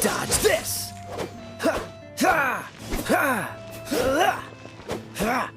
Dodge this! Ha! Ha! Ha! Ha! Ha!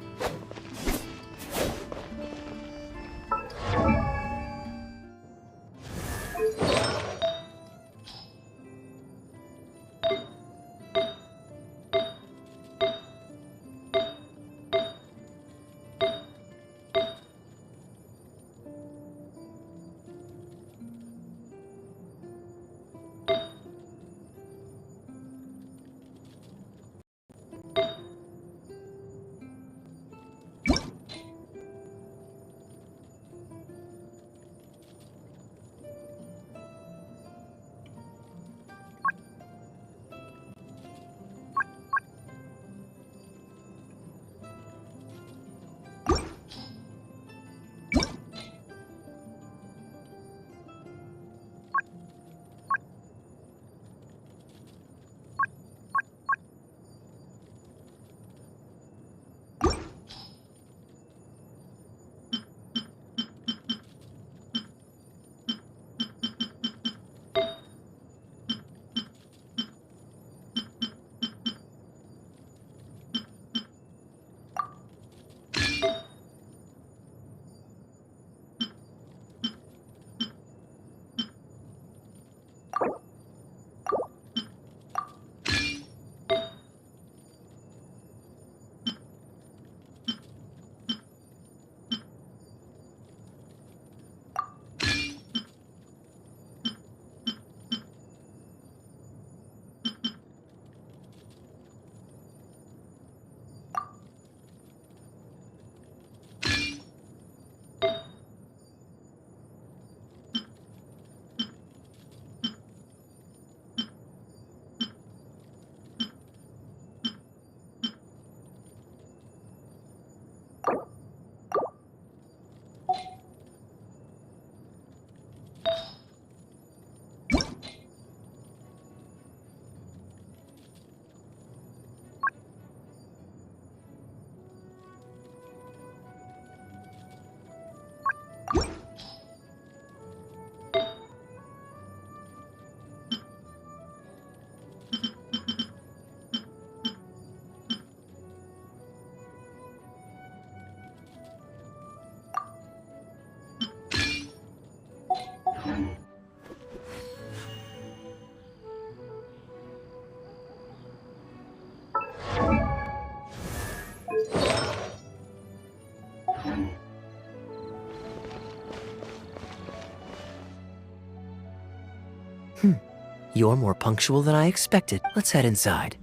You're more punctual than I expected. Let's head inside.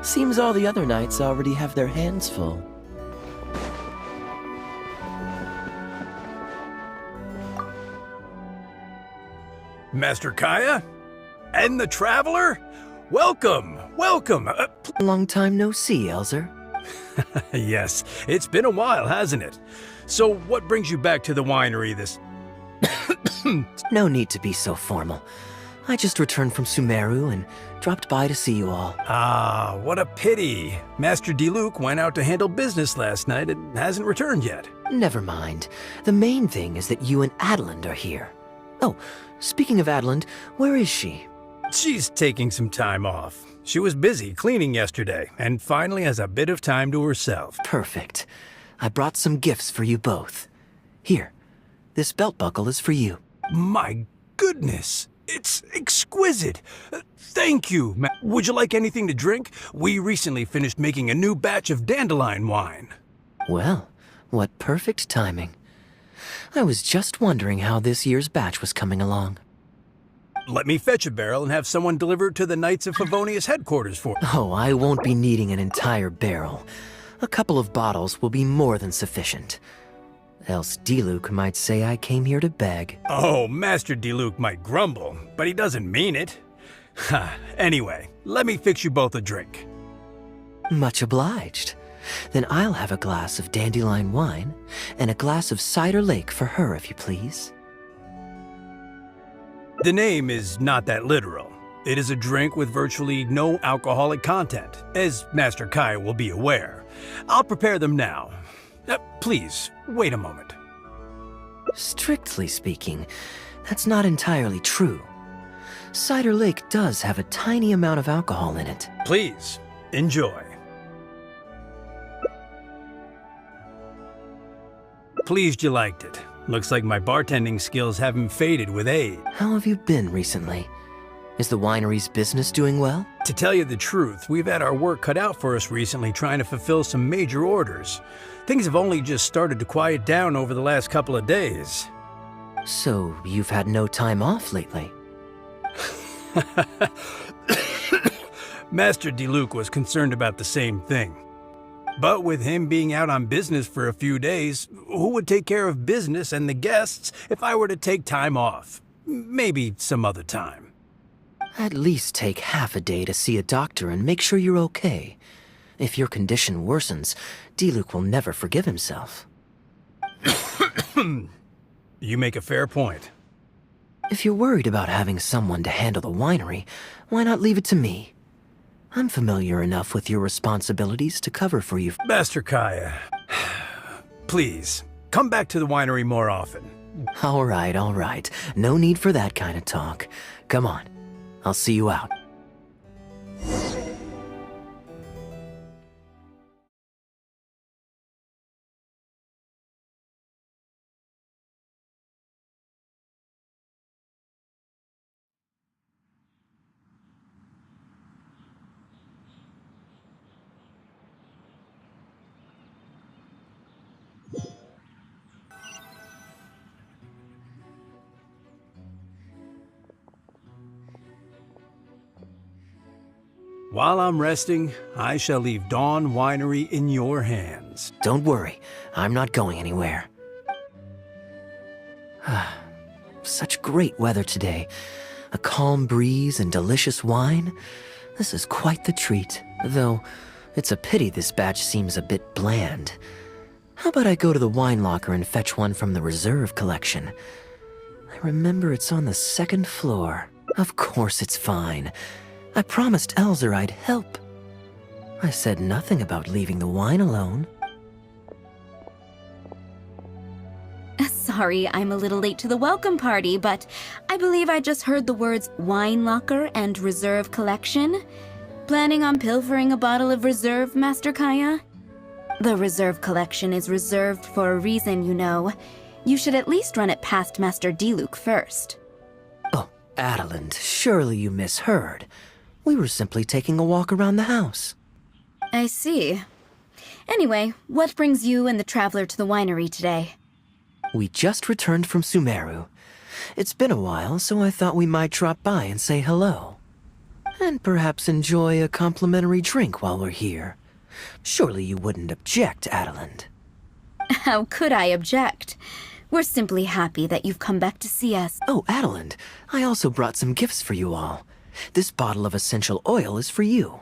Seems all the other knights already have their hands full. Master Kaeya? And the Traveler? Welcome, welcome! Long time no see, Elzer. Yes, it's been a while, hasn't it? So what brings you back to the winery this... No need to be so formal. I just returned from Sumeru and dropped by to see you all. Ah, what a pity. Master Diluc went out to handle business last night and hasn't returned yet. Never mind. The main thing is that you and Adeland are here. Oh, speaking of Adeland, where is she? She's taking some time off. She was busy cleaning yesterday and finally has a bit of time to herself. Perfect. I brought some gifts for you both. Here, this belt buckle is for you. My goodness! It's exquisite. Thank you. Would you like anything to drink? We recently finished making a new batch of dandelion wine. Well, what perfect timing. I was just wondering how this year's batch was coming along. Let me fetch a barrel and have someone deliver it to the Knights of Favonius headquarters for you. Oh, I won't be needing an entire barrel. A couple of bottles will be more than sufficient. Else Diluc might say I came here to beg. Oh, Master Diluc might grumble, but he doesn't mean it. Anyway, let me fix you both a drink. Much obliged. Then I'll have a glass of dandelion wine and a glass of cider lake for her, if you please. The name is not that literal. It is a drink with virtually no alcoholic content, as Master Kaeya will be aware. I'll prepare them now. Please, wait a moment. Strictly speaking, that's not entirely true. Cider Lake does have a tiny amount of alcohol in it. Please, enjoy. Pleased you liked it. Looks like my bartending skills haven't faded with age. How have you been recently? Is the winery's business doing well? To tell you the truth, we've had our work cut out for us recently trying to fulfill some major orders. Things have only just started to quiet down over the last couple of days. So, you've had no time off lately? Master Diluc was concerned about the same thing. But with him being out on business for a few days, who would take care of business and the guests if I were to take time off? Maybe some other time. At least take half a day to see a doctor and make sure you're okay. If your condition worsens, Diluc will never forgive himself. You make a fair point. If you're worried about having someone to handle the winery, why not leave it to me? I'm familiar enough with your responsibilities to cover for you. Master Kaeya, please, come back to the winery more often. All right. No need for that kind of talk. Come on, I'll see you out. While I'm resting, I shall leave Dawn Winery in your hands. Don't worry, I'm not going anywhere. Such great weather today. A calm breeze and delicious wine. This is quite the treat. Though, it's a pity this batch seems a bit bland. How about I go to the wine locker and fetch one from the reserve collection? I remember it's on the second floor. Of course it's fine. I promised Elzer I'd help. I said nothing about leaving the wine alone. Sorry, I'm a little late to the welcome party, but I believe I just heard the words wine locker and reserve collection. Planning on pilfering a bottle of reserve, Master Kaeya? The reserve collection is reserved for a reason, you know. You should at least run it past Master Diluc first. Oh, Adeland, surely you misheard. We were simply taking a walk around the house. I see. Anyway, what brings you and the traveler to the winery today? We just returned from Sumeru. It's been a while, so I thought we might drop by and say hello. And perhaps enjoy a complimentary drink while we're here. Surely you wouldn't object, Adeland. How could I object? We're simply happy that you've come back to see us. Oh, Adeland, I also brought some gifts for you all. This bottle of essential oil is for you.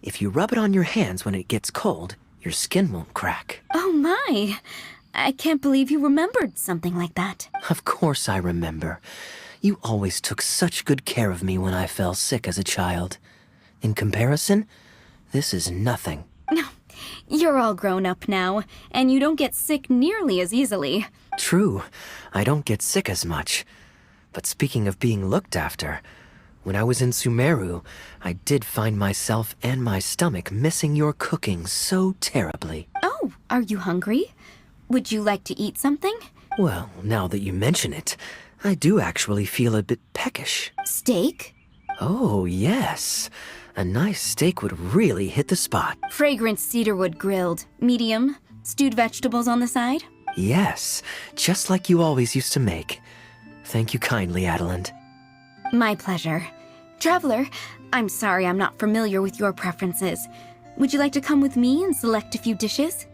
If you rub it on your hands when it gets cold, your skin won't crack. Oh my! I can't believe you remembered something like that. Of course I remember. You always took such good care of me when I fell sick as a child. In comparison, this is nothing. You're all grown up now, and you don't get sick nearly as easily. True, I don't get sick as much. But speaking of being looked after, when I was in Sumeru, I did find myself and my stomach missing your cooking so terribly. Oh, are you hungry? Would you like to eat something? Well, now that you mention it, I do actually feel a bit peckish. Steak? Oh, yes. A nice steak would really hit the spot. Fragrant cedarwood grilled. Medium. Stewed vegetables on the side? Yes, just like you always used to make. Thank you kindly, Adeline. My pleasure. Traveler, I'm sorry I'm not familiar with your preferences. Would you like to come with me and select a few dishes?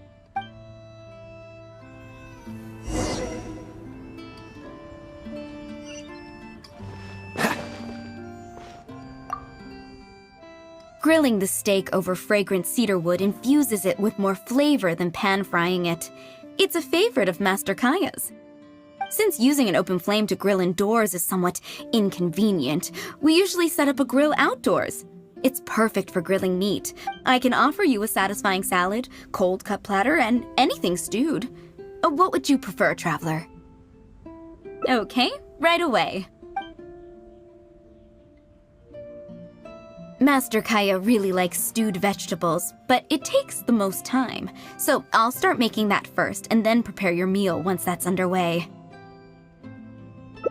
Grilling the steak over fragrant cedarwood infuses it with more flavor than pan-frying it. It's a favorite of Master Kaeya's. Since using an open flame to grill indoors is somewhat inconvenient, we usually set up a grill outdoors. It's perfect for grilling meat. I can offer you a satisfying salad, cold cut platter, and anything stewed. What would you prefer, Traveler? Okay, right away. Master Kaeya really likes stewed vegetables, but it takes the most time. So I'll start making that first and then prepare your meal once that's underway.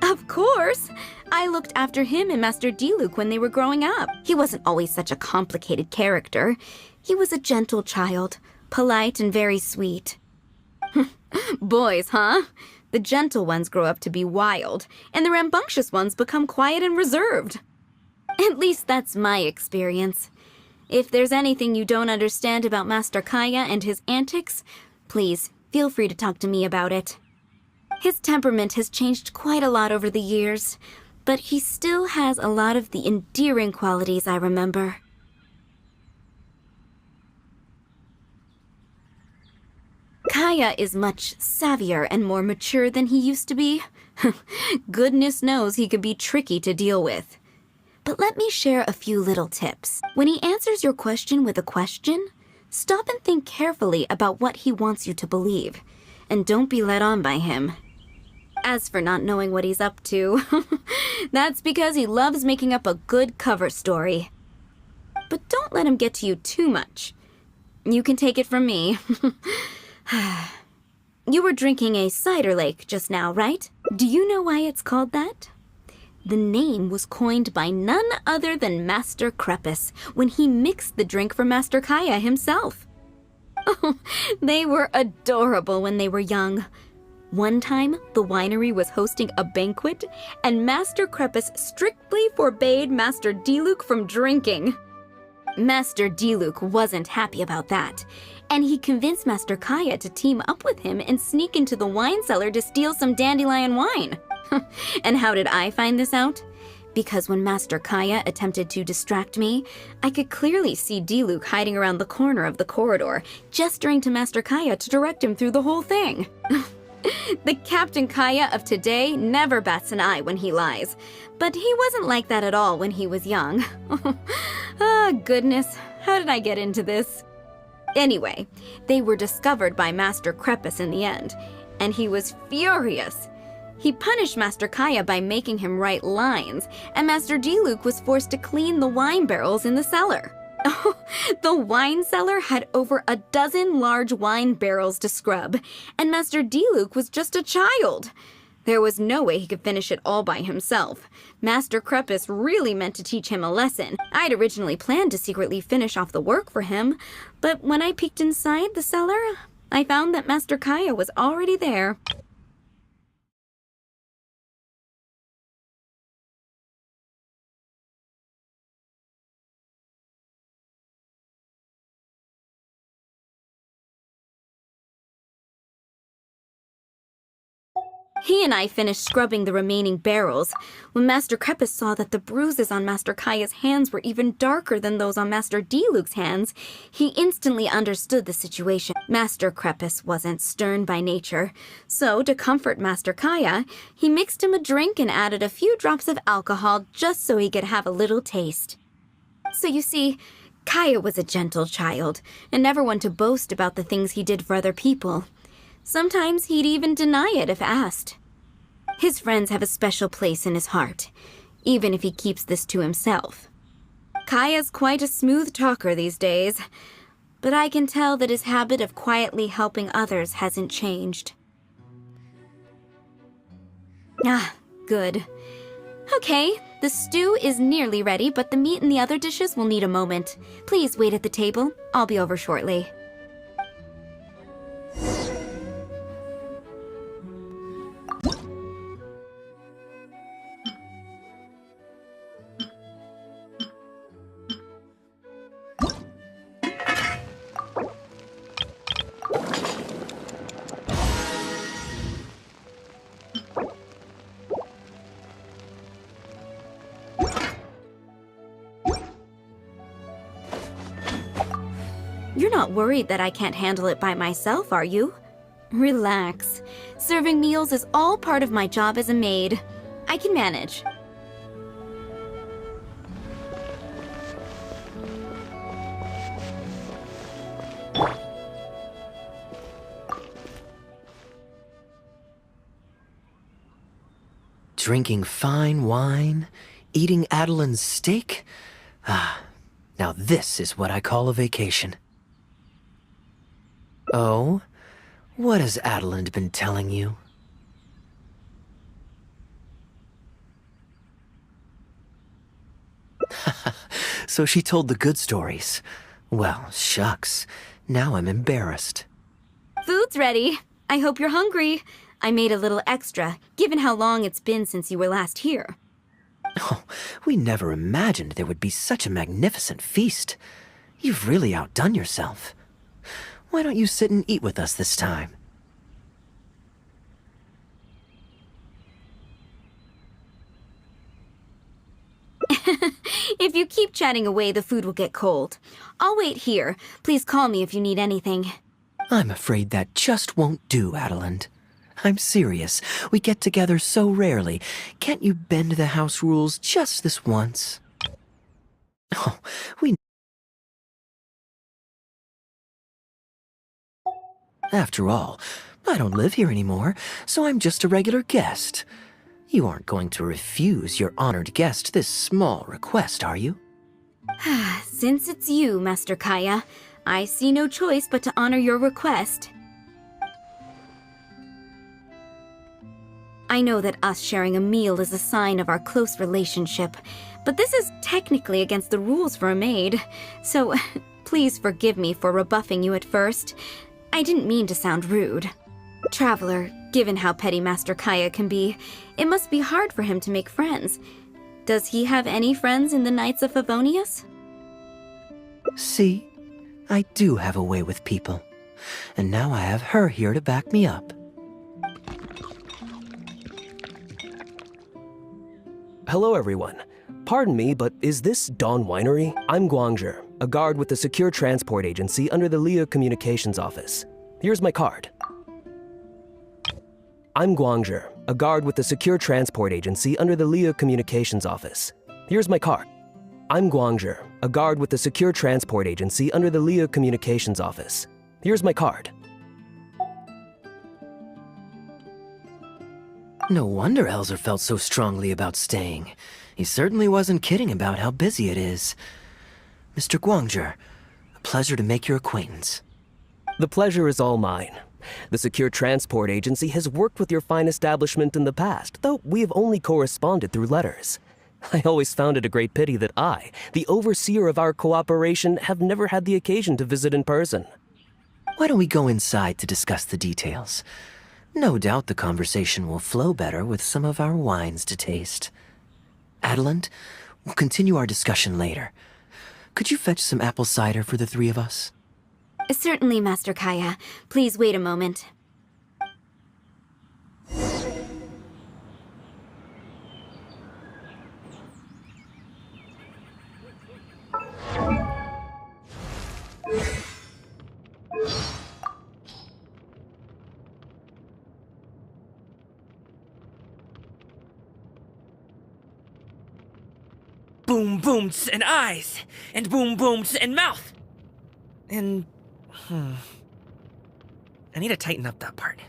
Of course! I looked after him and Master Diluc when they were growing up. He wasn't always such a complicated character. He was a gentle child, polite and very sweet. Boys, huh? The gentle ones grow up to be wild, and the rambunctious ones become quiet and reserved. At least that's my experience. If there's anything you don't understand about Master Kaeya and his antics, please feel free to talk to me about it. His temperament has changed quite a lot over the years, but he still has a lot of the endearing qualities I remember. Kaeya is much savvier and more mature than he used to be. Goodness knows he could be tricky to deal with. But let me share a few little tips. When he answers your question with a question, stop and think carefully about what he wants you to believe, and don't be led on by him. As for not knowing what he's up to, that's because he loves making up a good cover story. But don't let him get to you too much. You can take it from me. You were drinking a cider lake just now, right? Do you know why it's called that? The name was coined by none other than Master Crepus when he mixed the drink for Master Kaeya himself. Oh, they were adorable when they were young. One time, the winery was hosting a banquet, and Master Crepus strictly forbade Master Diluc from drinking. Master Diluc wasn't happy about that, and he convinced Master Kaeya to team up with him and sneak into the wine cellar to steal some dandelion wine. And how did I find this out? Because when Master Kaeya attempted to distract me, I could clearly see Diluc hiding around the corner of the corridor, gesturing to Master Kaeya to direct him through the whole thing. The Captain Kaeya of today never bats an eye when he lies, but he wasn't like that at all when he was young. Oh, goodness, how did I get into this? Anyway, they were discovered by Master Crepus in the end, and he was furious. He punished Master Kaeya by making him write lines, and Master Diluc was forced to clean the wine barrels in the cellar. Oh, the wine cellar had over a dozen large wine barrels to scrub, and Master Diluc was just a child. There was no way he could finish it all by himself. Master Crepus really meant to teach him a lesson. I'd originally planned to secretly finish off the work for him, but when I peeked inside the cellar, I found that Master Kaeya was already there. He and I finished scrubbing the remaining barrels when Master Crepus saw that the bruises on Master Kaeya's hands were even darker than those on Master Diluc's hands. He instantly understood the situation. Master Crepus wasn't stern by nature, so to comfort Master Kaeya, he mixed him a drink and added a few drops of alcohol just so he could have a little taste. So you see, Kaeya was a gentle child and never one to boast about the things he did for other people. Sometimes he'd even deny it if asked. His friends have a special place in his heart, even if he keeps this to himself. Kaeya's quite a smooth talker these days, but I can tell that his habit of quietly helping others hasn't changed. good. Okay, the stew is nearly ready, but the meat and the other dishes will need a moment. Please wait at the table. I'll be over shortly. You're not worried that I can't handle it by myself, are you? Relax. Serving meals is all part of my job as a maid. I can manage. Drinking fine wine, eating Adeline's steak? Ah, now this is what I call a vacation. Oh? What has Adeline been telling you? So she told the good stories. Well, shucks. Now I'm embarrassed. Food's ready. I hope you're hungry. I made a little extra, given how long it's been since you were last here. Oh, we never imagined there would be such a magnificent feast. You've really outdone yourself. Why don't you sit and eat with us this time? If you keep chatting away, the food will get cold. I'll wait here. Please call me if you need anything. I'm afraid that just won't do, Adeline. I'm serious. We get together so rarely. Can't you bend the house rules just this once? Oh, we... After all, I don't live here anymore, so I'm just a regular guest. You aren't going to refuse your honored guest this small request, are you? Since it's you, Master Kaeya, I see no choice but to honor your request. I know that us sharing a meal is a sign of our close relationship, but this is technically against the rules for a maid, so please forgive me for rebuffing you at first. I didn't mean to sound rude. Traveler, given how petty Master Kaeya can be, it must be hard for him to make friends. Does he have any friends in the Knights of Favonius? See, I do have a way with people, and now I have her here to back me up. Hello, everyone. Pardon me, but is this Dawn Winery? I'm Guangzhi, a guard with the Secure Transport Agency under the Leo Communications Office. Here's my card. I'm Guangzhi, a guard with the Secure Transport Agency under the Leo Communications Office. Here's my card. I'm Guangzhi, a guard with the Secure Transport Agency under the Leo Communications Office. Here's my card. No wonder Elzer felt so strongly about staying. He certainly wasn't kidding about how busy it is. Mr. Guangzhi, a pleasure to make your acquaintance. The pleasure is all mine. The Secure Transport Agency has worked with your fine establishment in the past, though we have only corresponded through letters. I always found it a great pity that I, the overseer of our cooperation, have never had the occasion to visit in person. Why don't we go inside to discuss the details? No doubt the conversation will flow better with some of our wines to taste. Adeline, we'll continue our discussion later. Could you fetch some apple cider for the three of us? Certainly, Master Kaeya. Please wait a moment. Boom booms and eyes, and boom booms and mouth. And, I need to tighten up that part.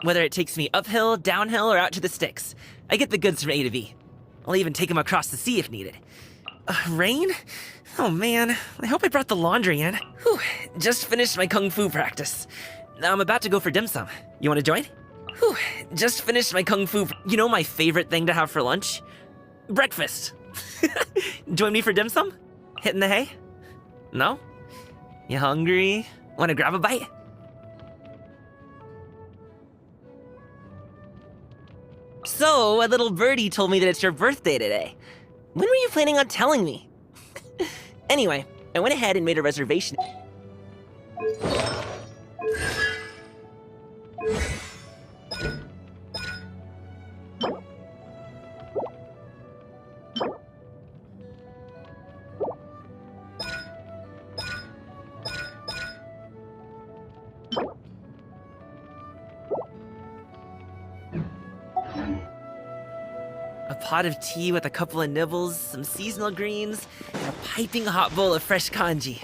Whether it takes me uphill, downhill, or out to the sticks, I get the goods from A to B. I'll even take them across the sea if needed. Rain? Oh man, I hope I brought the laundry in. Whew, just finished my kung fu practice. I'm about to go for dim sum. You want to join? Whew, just finished my kung fu. You know my favorite thing to have for lunch? Breakfast. Join me for dim sum? Hitting the hay? No? You hungry? Wanna grab a bite? So, a little birdie told me that it's your birthday today. When were you planning on telling me? Anyway, I went ahead and made a reservation. A pot of tea with a couple of nibbles, some seasonal greens, and a piping hot bowl of fresh kanji.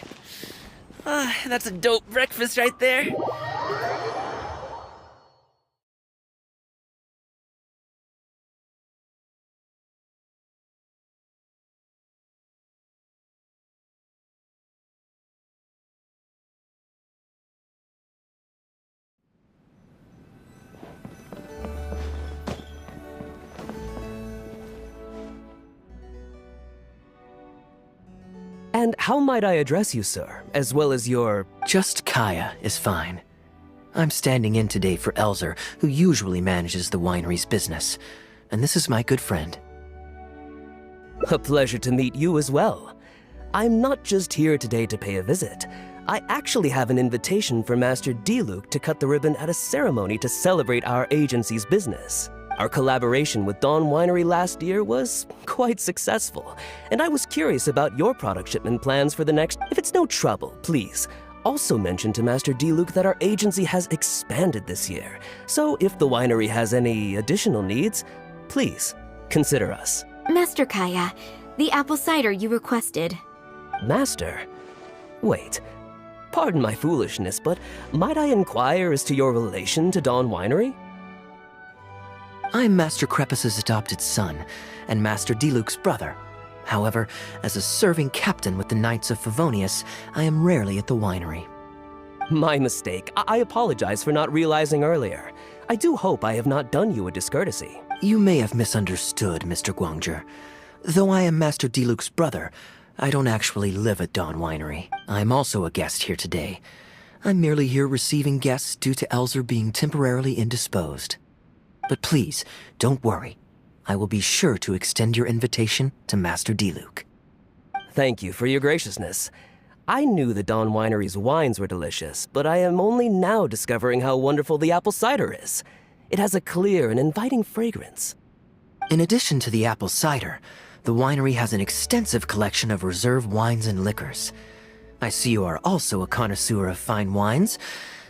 That's a dope breakfast right there. And how might I address you, sir, as well as your... Just Kaeya is fine. I'm standing in today for Elzer, who usually manages the winery's business. And this is my good friend. A pleasure to meet you as well. I'm not just here today to pay a visit. I actually have an invitation for Master Diluc to cut the ribbon at a ceremony to celebrate our agency's business. Our collaboration with Dawn Winery last year was quite successful, and I was curious about your product shipment plans for the next... If it's no trouble, please, also mention to Master Diluc that our agency has expanded this year, so if the winery has any additional needs, please consider us. Master Kaeya, the apple cider you requested. Master? Wait, pardon my foolishness, but might I inquire as to your relation to Dawn Winery? I'm Master Crepus's adopted son, and Master Diluc's brother. However, as a serving captain with the Knights of Favonius, I am rarely at the winery. My mistake. I apologize for not realizing earlier. I do hope I have not done you a discourtesy. You may have misunderstood, Mr. Guangzhe. Though I am Master Diluc's brother, I don't actually live at Dawn Winery. I'm also a guest here today. I'm merely here receiving guests due to Elzer being temporarily indisposed. But please, don't worry. I will be sure to extend your invitation to Master Diluc. Thank you for your graciousness. I knew the Dawn Winery's wines were delicious, but I am only now discovering how wonderful the apple cider is. It has a clear and inviting fragrance. In addition to the apple cider, the winery has an extensive collection of reserve wines and liquors. I see you are also a connoisseur of fine wines,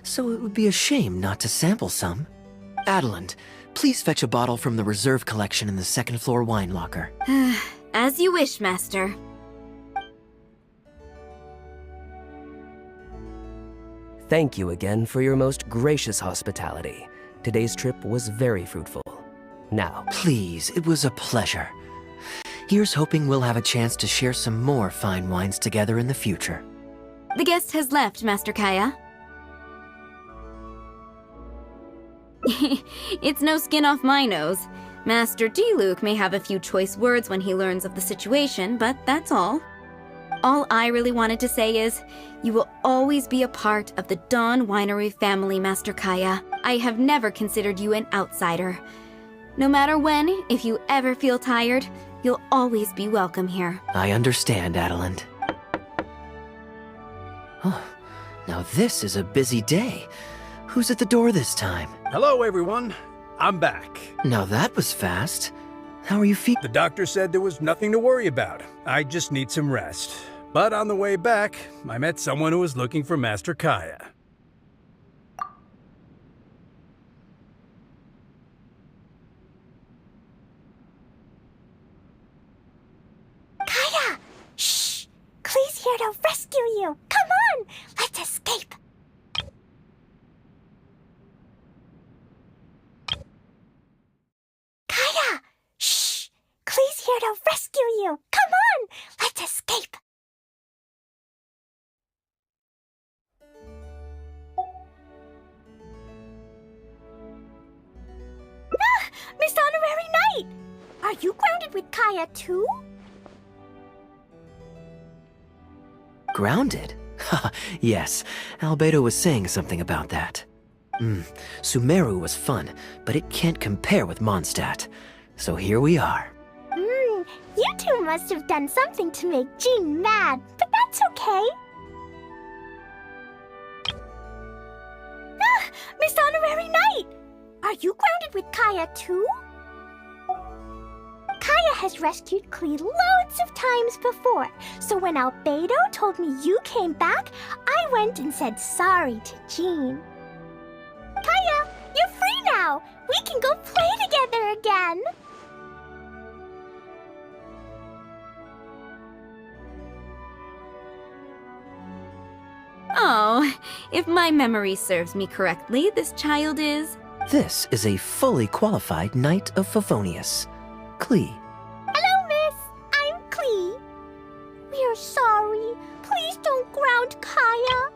so it would be a shame not to sample some. Adeland, please fetch a bottle from the reserve collection in the second floor wine locker. As you wish, Master. Thank you again for your most gracious hospitality. Today's trip was very fruitful. Now, Please, it was a pleasure. Here's hoping we'll have a chance to share some more fine wines together in the future. The guest has left, Master Kaeya. It's no skin off my nose. Master Diluc may have a few choice words when he learns of the situation, but that's all. All I really wanted to say is, you will always be a part of the Dawn Winery family, Master Kaeya. I have never considered you an outsider. No matter when, if you ever feel tired, you'll always be welcome here. I understand, Adeland. Oh, now this is a busy day. Who's at the door this time? Hello, everyone. I'm back. Now that was fast. How are you feeling? The doctor said there was nothing to worry about. I just need some rest. But on the way back, I met someone who was looking for Master Kaeya. Kaeya! Shh! Klee's here to rescue you! Come on! Let's escape! Kaeya! Shh! Klee's here to rescue you! Come on! Let's escape! Night! Are you grounded with Kaeya too? Grounded? Haha, yes. Albedo was saying something about that. Sumeru was fun, but it can't compare with Mondstadt. So here we are. You two must have done something to make Jean mad, but that's okay. Ah, Miss Honorary Knight! Are you grounded with Kaeya too? Kaeya has rescued Klee loads of times before, so when Albedo told me you came back, I went and said sorry to Jean. Kaeya, you're free now! We can go play together again! Oh, if my memory serves me correctly, this child is... This is a fully qualified Knight of Favonius. Klee. Hello, miss. I'm Klee. We are sorry. Please don't ground Kaeya.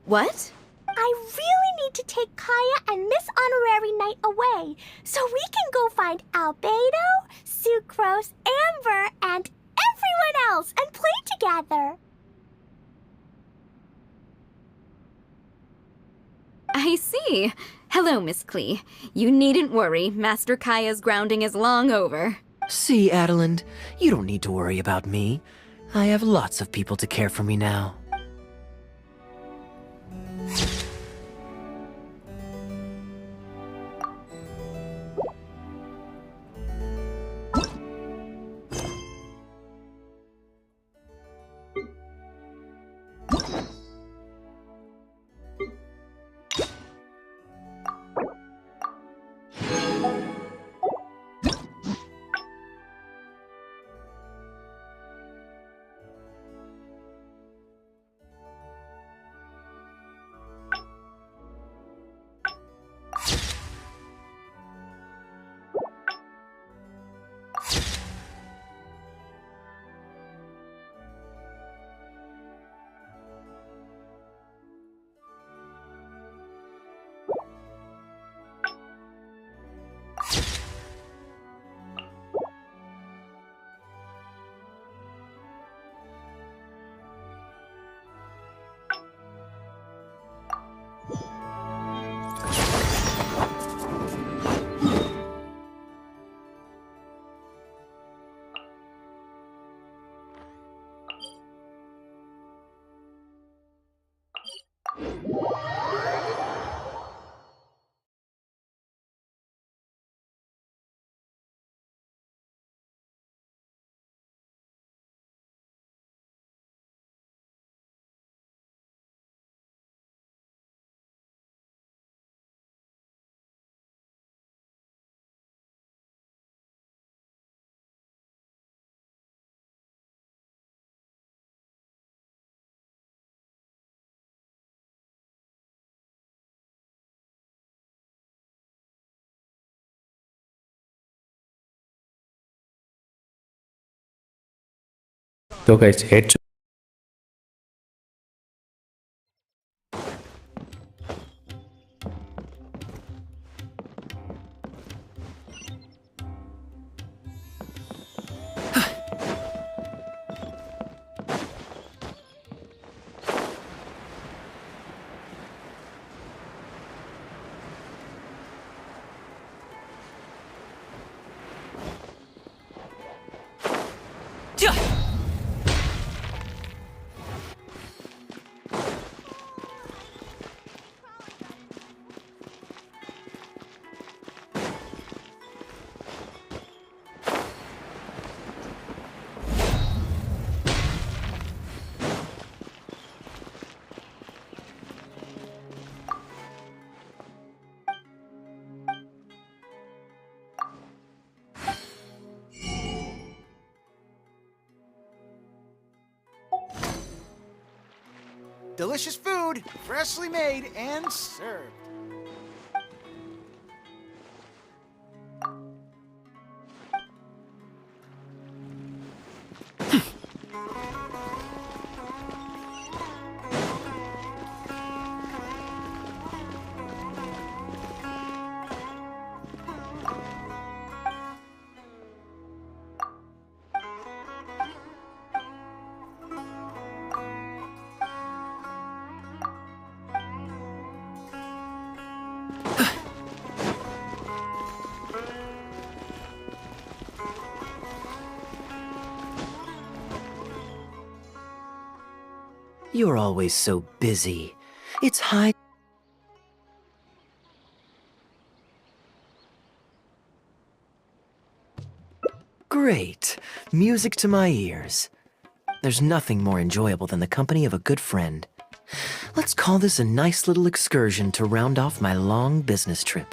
What? I really need to take Kaeya and Miss Honorary Knight away so we can go find Albedo, Sucrose, Amber, and everyone else and play together. I see. Hello, Miss Klee. You needn't worry. Master Kaeya's grounding is long over. See, Adeland, you don't need to worry about me. I have lots of people to care for me now. तो guys head Delicious food, freshly made and served. You're always so busy. It's high... Great. Music to my ears. There's nothing more enjoyable than the company of a good friend. Let's call this a nice little excursion to round off my long business trip.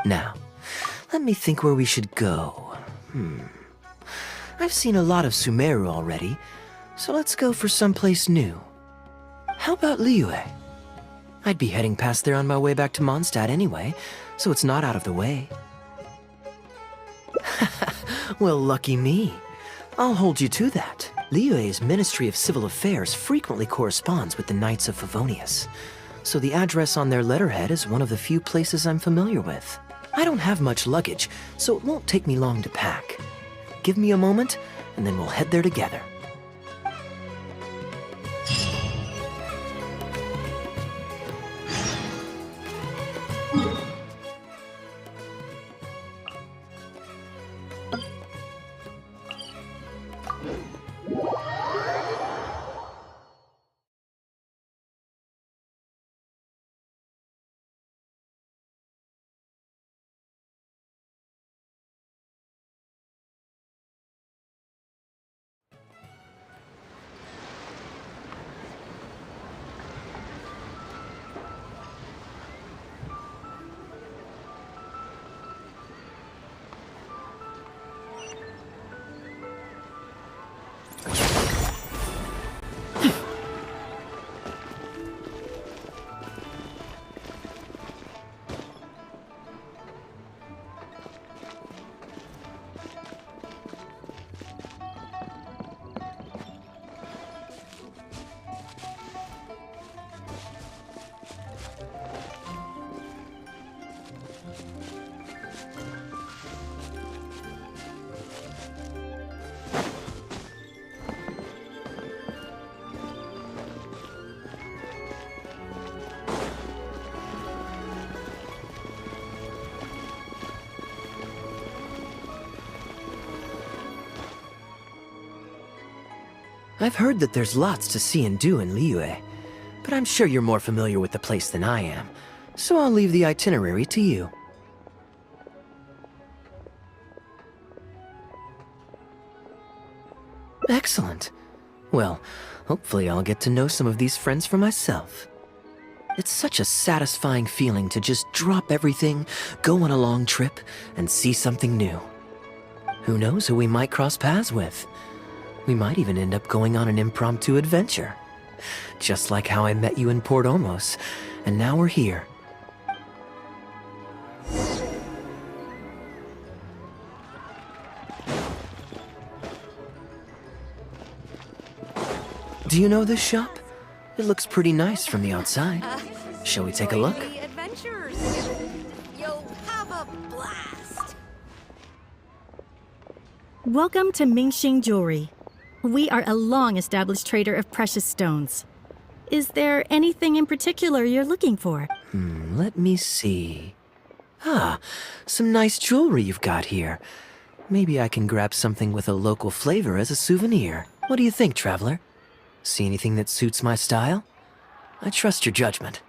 Now, let me think where we should go. I've seen a lot of Sumeru already, so let's go for someplace new. How about Liyue? I'd be heading past there on my way back to Mondstadt anyway, so it's not out of the way. Well, lucky me. I'll hold you to that. Liyue's Ministry of Civil Affairs frequently corresponds with the Knights of Favonius, so the address on their letterhead is one of the few places I'm familiar with. I don't have much luggage, so it won't take me long to pack. Give me a moment, and then we'll head there together. I've heard that there's lots to see and do in Liyue, but I'm sure you're more familiar with the place than I am, so I'll leave the itinerary to you. Excellent. Well, hopefully I'll get to know some of these friends for myself. It's such a satisfying feeling to just drop everything, go on a long trip, and see something new. Who knows who we might cross paths with? We might even end up going on an impromptu adventure. Just like how I met you in Port Ormos, and now we're here. Do you know this shop? It looks pretty nice from the outside. Shall we take a look? Adventures. You'll have a blast. Welcome to Mingxing Jewelry. We are a long-established trader of precious stones. Is there anything in particular you're looking for? Let me see. Ah, some nice jewelry you've got here. Maybe I can grab something with a local flavor as a souvenir. What do you think, traveler? See anything that suits my style? I trust your judgment.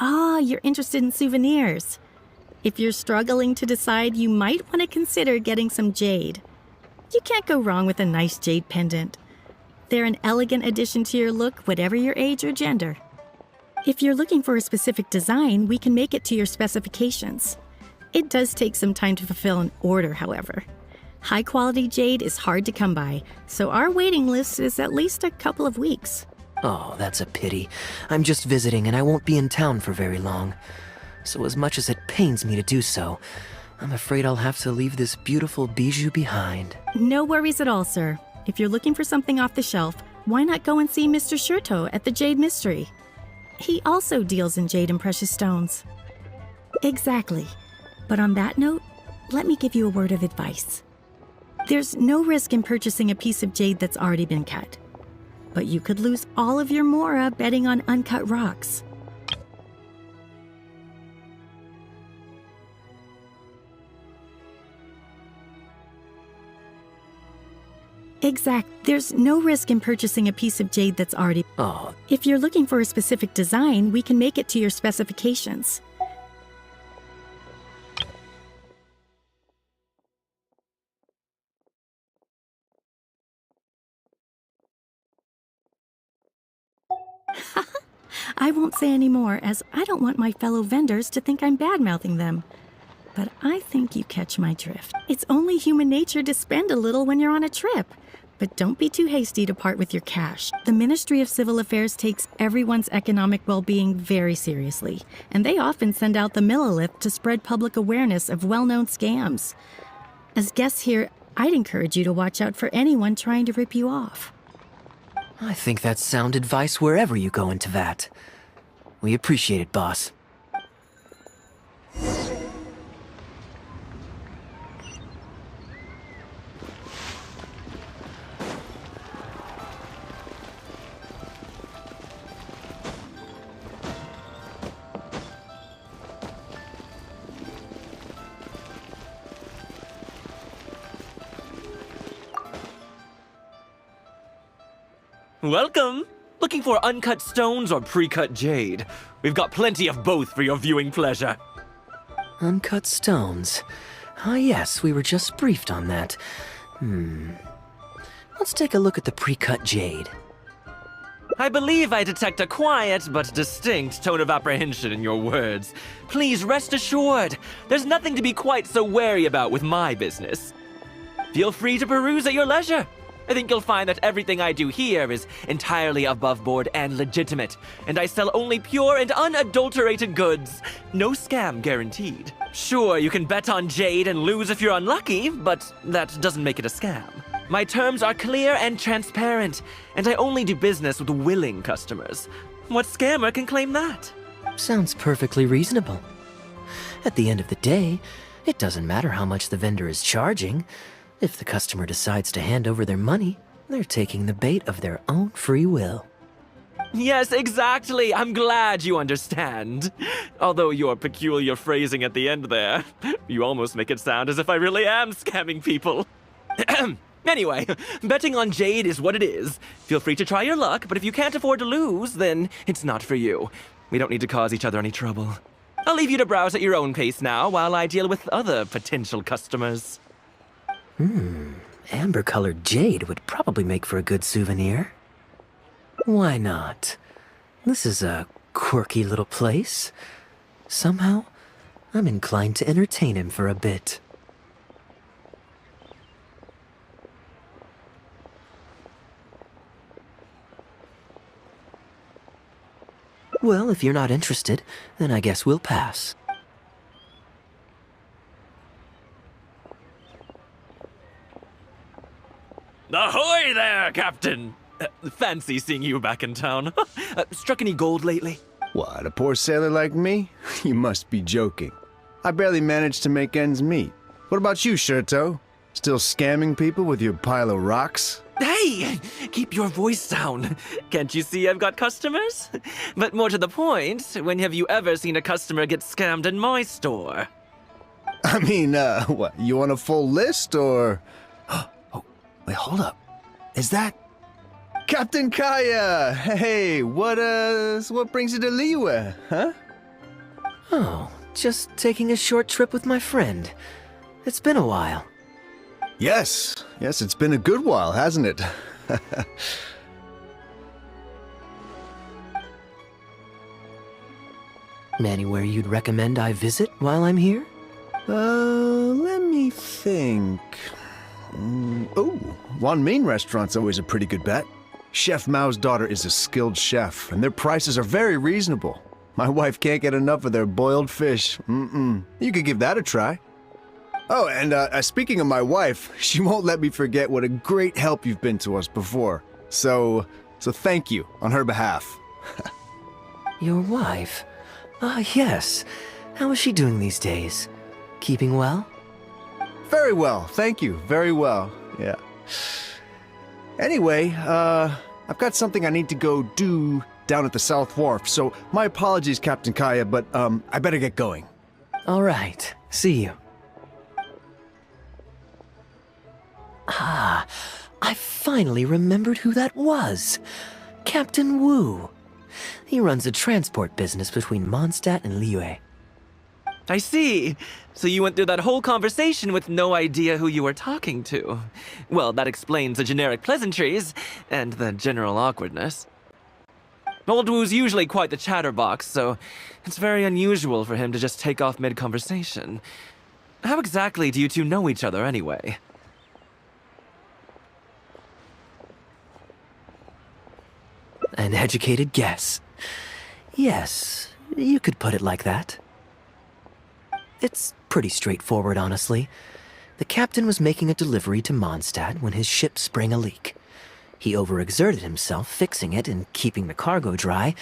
Ah, you're interested in souvenirs. If you're struggling to decide, you might want to consider getting some jade. You can't go wrong with a nice jade pendant. They're an elegant addition to your look, whatever your age or gender. If you're looking for a specific design, we can make it to your specifications. It does take some time to fulfill an order, however. High-quality jade is hard to come by, so our waiting list is at least a couple of weeks. Oh, that's a pity. I'm just visiting and I won't be in town for very long. So as much as it pains me to do so, I'm afraid I'll have to leave this beautiful bijou behind. No worries at all, sir. If you're looking for something off the shelf, why not go and see Mr. Shurto at the Jade Mystery? He also deals in jade and precious stones. Exactly. But on that note, let me give you a word of advice. there's no risk in purchasing a piece of jade that's already been cut. But you could lose all of your mora betting on uncut rocks. There's no risk in purchasing a piece of jade that's already... Oh, If you're looking for a specific design, we can make it to your specifications. I won't say any more, as I don't want my fellow vendors to think I'm bad-mouthing them. But I think you catch my drift. It's only human nature to spend a little when you're on a trip. But don't be too hasty to part with your cash. The Ministry of Civil Affairs takes everyone's economic well-being very seriously, and they often send out the Millilith to spread public awareness of well-known scams. As guests here, I'd encourage you to watch out for anyone trying to rip you off. I think that's sound advice wherever you go into that. We appreciate it, boss. Welcome! Looking for uncut stones or pre-cut jade? We've got plenty of both for your viewing pleasure. Uncut stones. Ah, yes, we were just briefed on that. Let's take a look at the pre-cut jade. I believe I detect a quiet but distinct tone of apprehension in your words. Please rest assured, there's nothing to be quite so wary about with my business. Feel free to peruse at your leisure. I think you'll find that everything I do here is entirely above board and legitimate, and I sell only pure and unadulterated goods. No scam guaranteed. Sure, you can bet on jade and lose if you're unlucky, but that doesn't make it a scam. My terms are clear and transparent, and I only do business with willing customers. What scammer can claim that? Sounds perfectly reasonable. At the end of the day, it doesn't matter how much the vendor is charging. If the customer decides to hand over their money, they're taking the bait of their own free will. Yes, exactly. I'm glad you understand. Although your peculiar phrasing at the end there, you almost make it sound as if I really am scamming people. Anyway, betting on jade is what it is. Feel free to try your luck, but if you can't afford to lose, then it's not for you. We don't need to cause each other any trouble. I'll leave you to browse at your own pace now while I deal with other potential customers. Amber-colored jade would probably make for a good souvenir. Why not? This is a quirky little place. Somehow, I'm inclined to entertain him for a bit. Well, if you're not interested, then I guess we'll pass. Ahoy there, Captain! Fancy seeing you back in town. Struck any gold lately? What, a poor sailor like me? You must be joking. I barely managed to make ends meet. What about you, Shirto? Still scamming people with your pile of rocks? Hey! Keep your voice down. Can't you see I've got customers? But more to the point, when have you ever seen a customer get scammed in my store? I mean, what, you want a full list, or... Oh, wait, hold up. Is that... Captain Kaeya! Hey, what brings you to Liyue, huh? Oh, just taking a short trip with my friend. It's been a while. Yes, it's been a good while, hasn't it? Anywhere you'd recommend I visit while I'm here? Let me think. Oh, Wan Min restaurant's always a pretty good bet. Chef Meow's daughter is a skilled chef, and their prices are very reasonable. My wife can't get enough of their boiled fish. You could give that a try. Oh, and speaking of my wife, she won't let me forget what a great help you've been to us before. So thank you on her behalf. Your wife? Ah, yes. How is she doing these days? Keeping well? Very well, thank you, very well. Yeah. Anyway, I've got something I need to go do down at the South Wharf, so my apologies, Captain Kaeya, but I better get going. All right, see you. Ah, I finally remembered who that was. Captain Wu. He runs a transport business between Mondstadt and Liyue. I see. So you went through that whole conversation with no idea who you were talking to. Well, that explains the generic pleasantries and the general awkwardness. Old Wu's usually quite the chatterbox, so it's very unusual for him to just take off mid-conversation. How exactly do you two know each other anyway? An educated guess. Yes, you could put it like that. It's pretty straightforward, honestly. The captain was making a delivery to Mondstadt when his ship sprang a leak. He overexerted himself fixing it and keeping the cargo dry,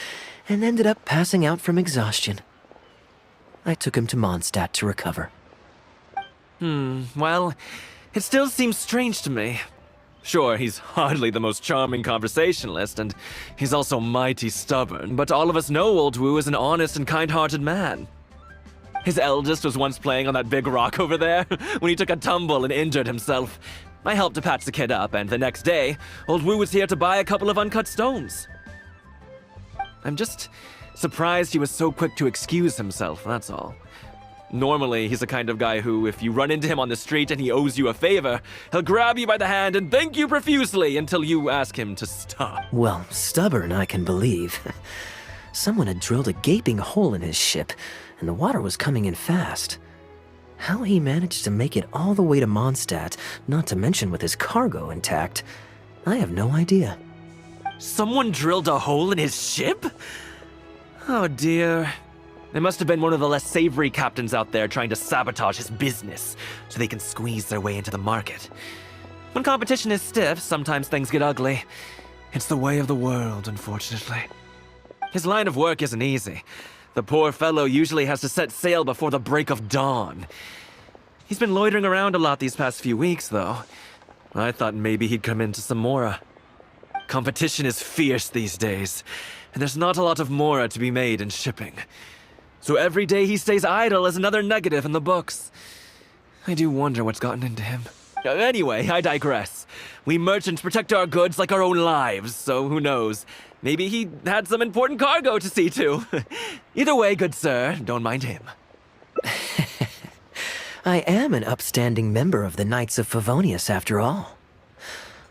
and ended up passing out from exhaustion. I took him to Mondstadt to recover. Well, it still seems strange to me. Sure, he's hardly the most charming conversationalist, and he's also mighty stubborn, but all of us know Old Wu is an honest and kind-hearted man. His eldest was once playing on that big rock over there when he took a tumble and injured himself. I helped to patch the kid up, and the next day, Old Wu was here to buy a couple of uncut stones. I'm just surprised he was so quick to excuse himself, that's all. Normally, he's the kind of guy who, if you run into him on the street and he owes you a favor, he'll grab you by the hand and thank you profusely until you ask him to stop. Well, stubborn, I can believe. Someone had drilled a gaping hole in his ship, and the water was coming in fast. How he managed to make it all the way to Mondstadt, not to mention with his cargo intact, I have no idea. Someone drilled a hole in his ship? Oh dear. There must have been one of the less savory captains out there trying to sabotage his business so they can squeeze their way into the market. When competition is stiff, sometimes things get ugly. It's the way of the world, unfortunately. His line of work isn't easy. The poor fellow usually has to set sail before the break of dawn. He's been loitering around a lot these past few weeks, though. I thought maybe he'd come into some Mora. Competition is fierce these days, and there's not a lot of Mora to be made in shipping. So every day he stays idle is another negative in the books. I do wonder what's gotten into him. Anyway, I digress. We merchants protect our goods like our own lives, so who knows? Maybe he had some important cargo to see to. Either way, good sir, don't mind him. I am an upstanding member of the Knights of Favonius, after all.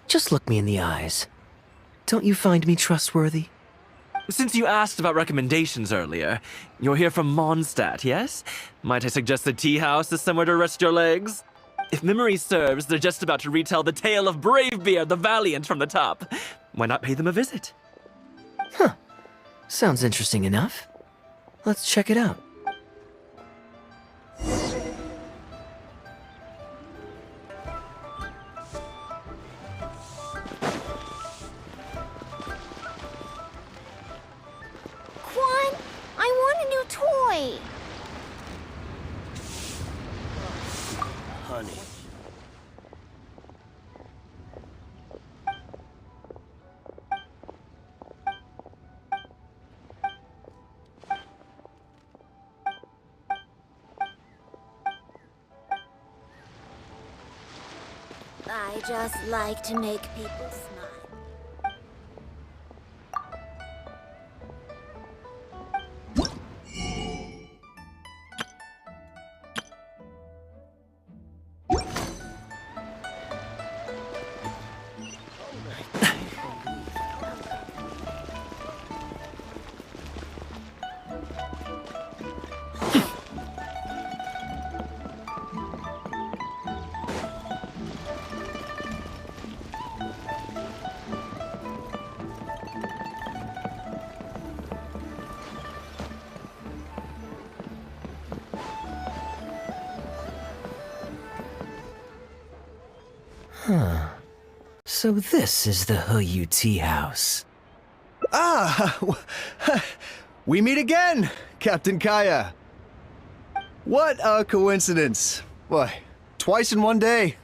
Just look me in the eyes. Don't you find me trustworthy? Since you asked about recommendations earlier, you're here from Mondstadt, yes? Might I suggest the tea house is somewhere to rest your legs? If memory serves, they're just about to retell the tale of Bravebeard the Valiant from the top. Why not pay them a visit? Huh. Sounds interesting enough. Let's check it out. Quan, I want a new toy. Honey. I just like to make people smile. Huh. So this is the Hu Tea House. Ah! We meet again, Captain Kaeya. What a coincidence. Why, twice in one day.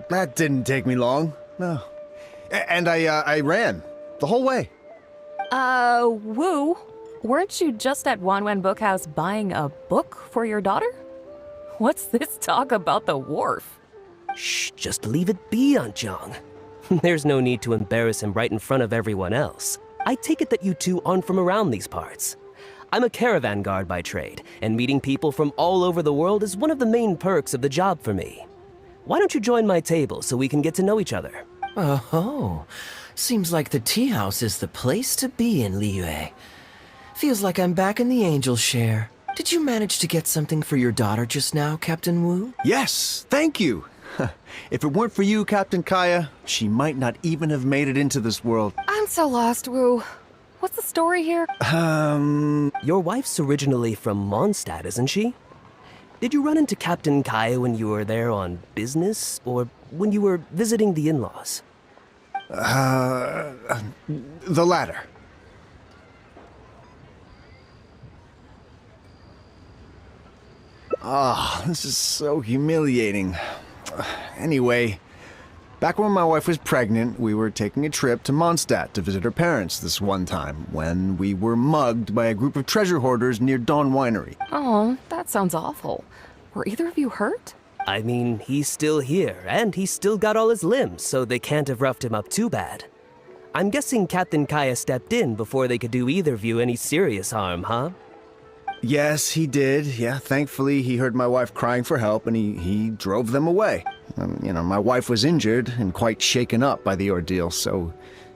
That didn't take me long. No. And I ran the whole way. Wu, weren't you just at Wanwen Bookhouse buying a book for your daughter? What's this talk about the wharf? Shh, just leave it be, Aunt Zhang. There's no need to embarrass him right in front of everyone else. I take it that you two aren't from around these parts. I'm a caravan guard by trade, and meeting people from all over the world is one of the main perks of the job for me. Why don't you join my table so we can get to know each other? Oh, seems like the tea house is the place to be in Liyue. Feels like I'm back in the angel share. Did you manage to get something for your daughter just now, Captain Wu? Yes, thank you. If it weren't for you, Captain Kaeya, she might not even have made it into this world. I'm so lost, Wu. What's the story here? Your wife's originally from Mondstadt, isn't she? Did you run into Captain Kaeya when you were there on business, or when you were visiting the in-laws? The latter. This is so humiliating. Anyway, back when my wife was pregnant, we were taking a trip to Mondstadt to visit her parents this one time, when we were mugged by a group of treasure hoarders near Dawn Winery. Oh, that sounds awful. Were either of you hurt? I mean, he's still here, and he's still got all his limbs, so they can't have roughed him up too bad. I'm guessing Captain Kaeya stepped in before they could do either of you any serious harm, huh? Yes, he did. Yeah, thankfully he heard my wife crying for help and he drove them away. My wife was injured and quite shaken up by the ordeal, so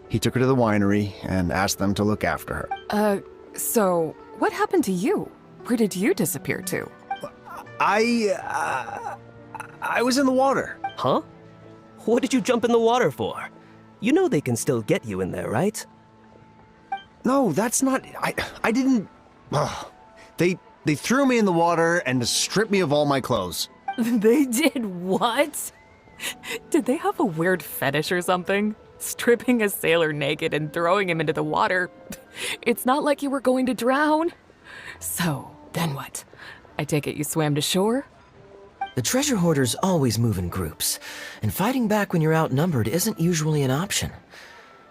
he took her to the winery and asked them to look after her. So what happened to you? Where did you disappear to? I was in the water. Huh? What did you jump in the water for? You know they can still get you in there, right? No, that's not... I didn't... They threw me in the water and stripped me of all my clothes. They did what? Did they have a weird fetish or something? Stripping a sailor naked and throwing him into the water. It's not like you were going to drown. So, then what? I take it you swam to shore? The treasure hoarders always move in groups, and fighting back when you're outnumbered isn't usually an option.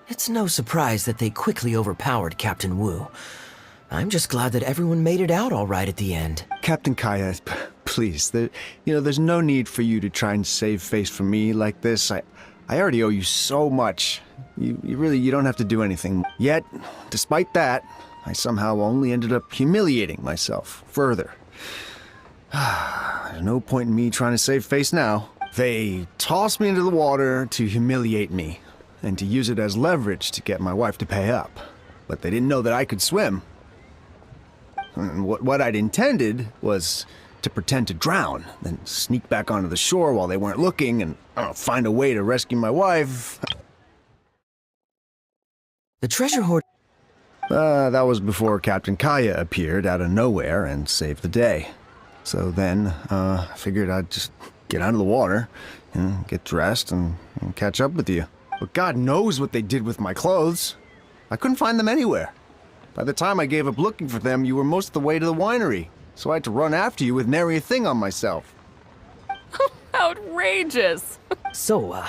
It's no surprise that they quickly overpowered Captain Wu. I'm just glad that everyone made it out all right at the end. Captain Kaeya, please, there's no need for you to try and save face from me like this. I already owe you so much. You don't have to do anything. Yet, despite that, I somehow only ended up humiliating myself further. There's no point in me trying to save face now. They tossed me into the water to humiliate me, and to use it as leverage to get my wife to pay up. But they didn't know that I could swim. And what I'd intended was to pretend to drown, then sneak back onto the shore while they weren't looking, and find a way to rescue my wife. The treasure hoard... That was before Captain Kaeya appeared out of nowhere and saved the day. So then, I figured I'd just get out of the water, get dressed, and catch up with you. But God knows what they did with my clothes. I couldn't find them anywhere. By the time I gave up looking for them, you were most of the way to the winery. So I had to run after you with nary a thing on myself. Outrageous! So,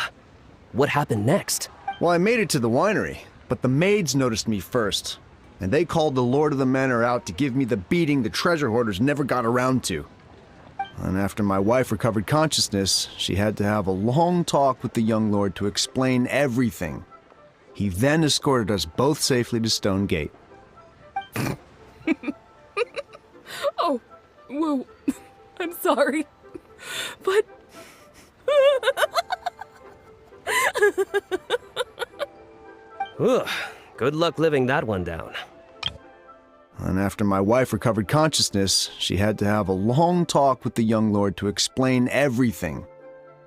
what happened next? Well, I made it to the winery, but the maids noticed me first. And they called the Lord of the Manor out to give me the beating the treasure hoarders never got around to. And after my wife recovered consciousness, she had to have a long talk with the young lord to explain everything. He then escorted us both safely to Stone Gate. Oh, whoa. I'm sorry. But... Ugh, good luck living that one down. And after my wife recovered consciousness, she had to have a long talk with the young lord to explain everything.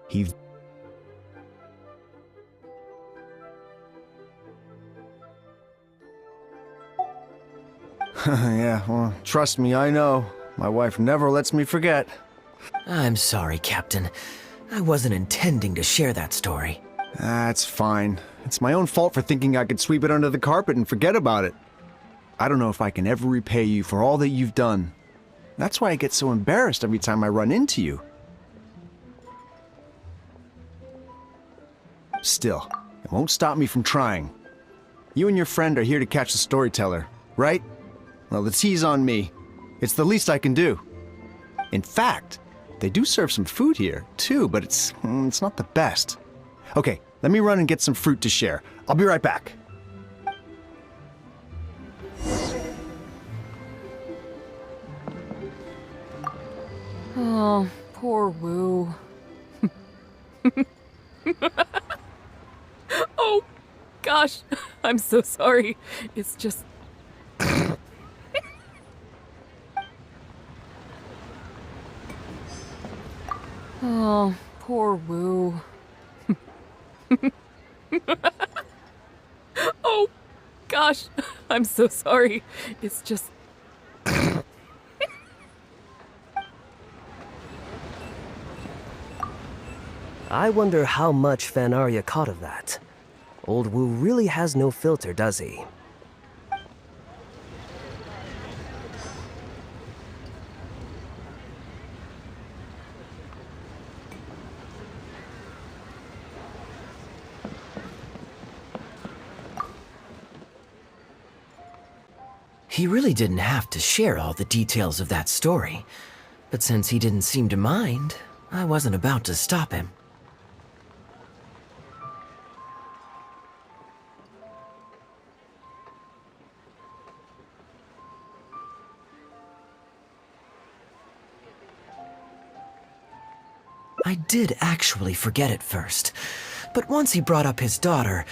He... Yeah, well, trust me, I know. My wife never lets me forget. I'm sorry, Captain. I wasn't intending to share that story. That's fine. It's my own fault for thinking I could sweep it under the carpet and forget about it. I don't know if I can ever repay you for all that you've done. That's why I get so embarrassed every time I run into you. Still, it won't stop me from trying. You and your friend are here to catch the storyteller, right? Well, the tea's on me. It's the least I can do. In fact, they do serve some food here, too, but it's not the best. Okay, let me run and get some fruit to share. I'll be right back. Oh, poor Wu. Oh, gosh. I'm so sorry. It's just... Oh, poor Wu. Oh, gosh. I'm so sorry. It's just... I wonder how much Fanaria caught of that. Old Wu really has no filter, does he? He really didn't have to share all the details of that story. But since he didn't seem to mind, I wasn't about to stop him. I did actually forget at first, but once he brought up his daughter,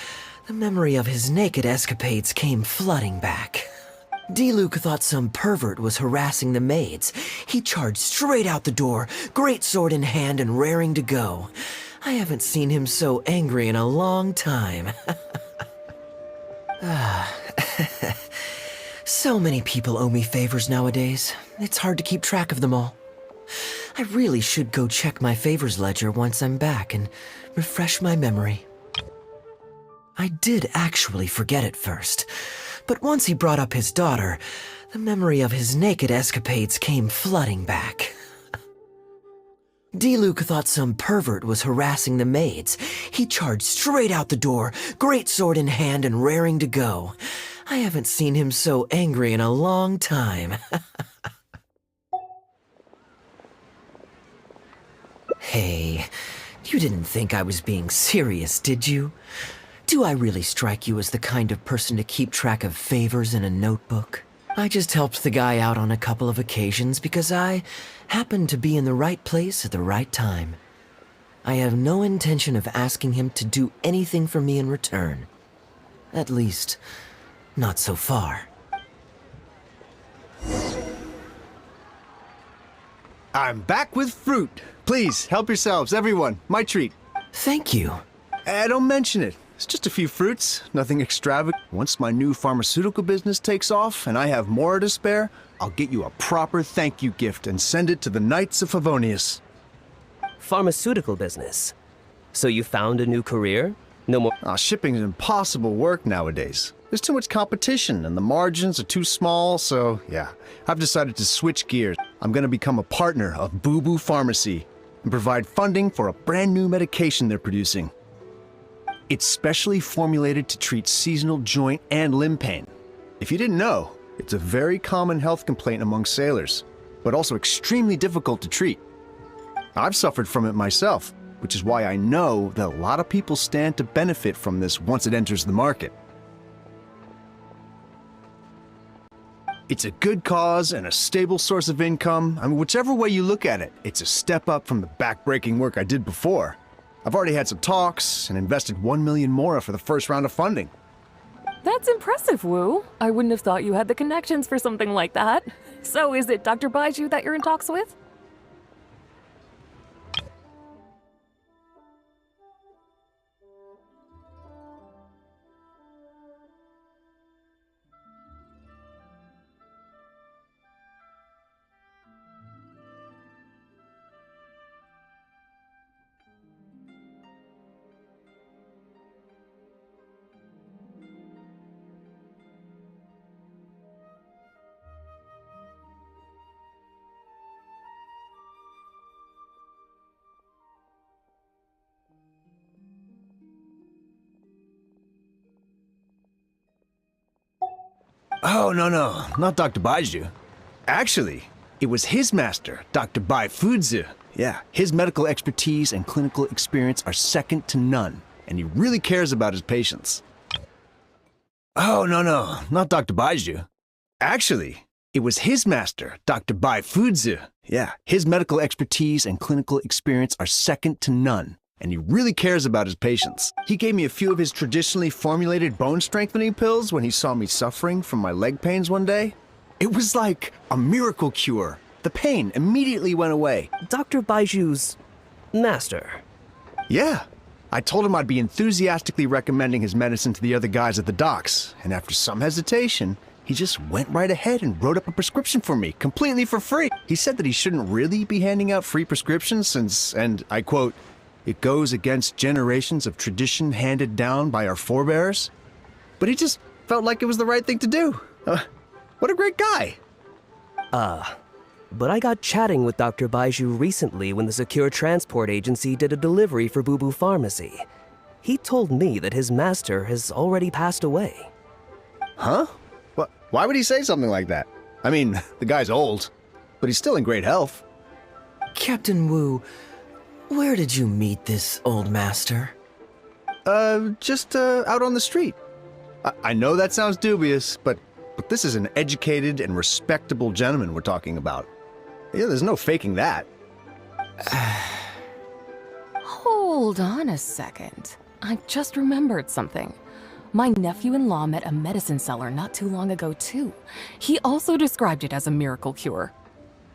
the memory of his naked escapades came flooding back. D-Luke thought some pervert was harassing the maids. He charged straight out the door, great sword in hand and raring to go. I haven't seen him so angry in a long time. So many people owe me favors nowadays. It's hard to keep track of them all. I really should go check my favors ledger once I'm back and refresh my memory. I did actually forget at first, but once he brought up his daughter, the memory of his naked escapades came flooding back. D-Luke thought some pervert was harassing the maids. He charged straight out the door, great sword in hand and raring to go. I haven't seen him so angry in a long time. Hey, you didn't think I was being serious, did you? Do I really strike you as the kind of person to keep track of favors in a notebook? I just helped the guy out on a couple of occasions because I happened to be in the right place at the right time. I have no intention of asking him to do anything for me in return. At least, not so far. I'm back with fruit. Please, help yourselves, everyone. My treat. Thank you. Don't mention it. It's just a few fruits, nothing extravagant. Once my new pharmaceutical business takes off and I have more to spare, I'll get you a proper thank you gift and send it to the Knights of Favonius. Pharmaceutical business? So you found a new career? No more... Shipping is impossible work nowadays. There's too much competition and the margins are too small, so yeah. I've decided to switch gears. I'm gonna become a partner of Boo Boo Pharmacy and provide funding for a brand new medication they're producing. It's specially formulated to treat seasonal joint and limb pain. If you didn't know, it's a very common health complaint among sailors, but also extremely difficult to treat. I've suffered from it myself, which is why I know that a lot of people stand to benefit from this once it enters the market. It's a good cause and a stable source of income. I mean, whichever way you look at it, it's a step up from the backbreaking work I did before. I've already had some talks and invested $1 million more for the first round of funding. That's impressive, Wu. I wouldn't have thought you had the connections for something like that. So is it Dr. Baiju that you're in talks with? Oh, no, not Dr. Baiju. Actually, it was his master, Dr. Bai Fudzu. Yeah, his medical expertise and clinical experience are second to none, and he really cares about his patients. Oh, no, not Dr. Baiju. Actually, it was his master, Dr. Bai Fudzu. Yeah, his medical expertise and clinical experience are second to none, and he really cares about his patients. He gave me a few of his traditionally formulated bone-strengthening pills when he saw me suffering from my leg pains one day. It was like a miracle cure. The pain immediately went away. Dr. Baiju's master. Yeah. I told him I'd be enthusiastically recommending his medicine to the other guys at the docks, and after some hesitation, he just went right ahead and wrote up a prescription for me, completely for free. He said that he shouldn't really be handing out free prescriptions since, and I quote, "it goes against generations of tradition handed down by our forebears." But he just felt like it was the right thing to do. What a great guy. But I got chatting with Dr. Baiju recently when the Secure Transport Agency did a delivery for Boo Boo Pharmacy. He told me that his master has already passed away. Huh? What? Why would he say something like that? I mean, the guy's old, but he's still in great health. Captain Wu, where did you meet this old master? Just out on the street. I know that sounds dubious, but this is an educated and respectable gentleman we're talking about. Yeah, there's no faking that. Hold on a second. I just remembered something. My nephew-in-law met a medicine seller not too long ago, too. He also described it as a miracle cure.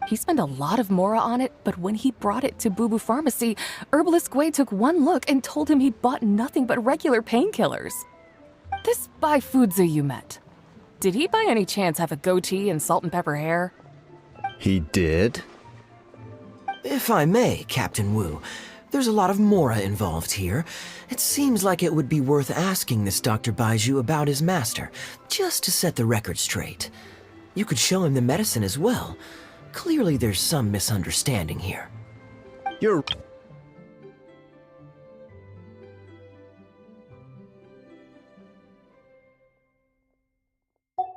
He spent a lot of mora on it, but when he brought it to Boo Boo Pharmacy, Herbalist Gui took one look and told him he'd bought nothing but regular painkillers. This Bai Fudzu you met, did he by any chance have a goatee and salt and pepper hair? He did? If I may, Captain Wu, there's a lot of mora involved here. It seems like it would be worth asking this Dr. Baiju about his master, just to set the record straight. You could show him the medicine as well. Clearly there's some misunderstanding here. You're...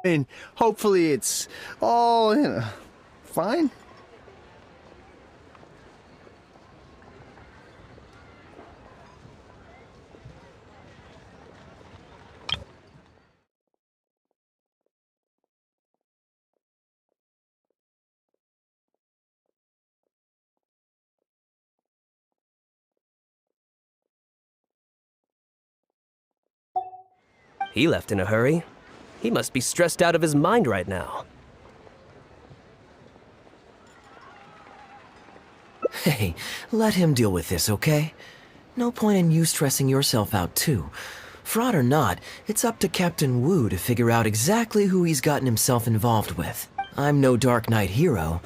I mean, hopefully it's all, fine. He left in a hurry. He must be stressed out of his mind right now. Hey, let him deal with this, okay? No point in you stressing yourself out too. Fraud or not, it's up to Captain Wu to figure out exactly who he's gotten himself involved with. I'm no Dark Knight hero,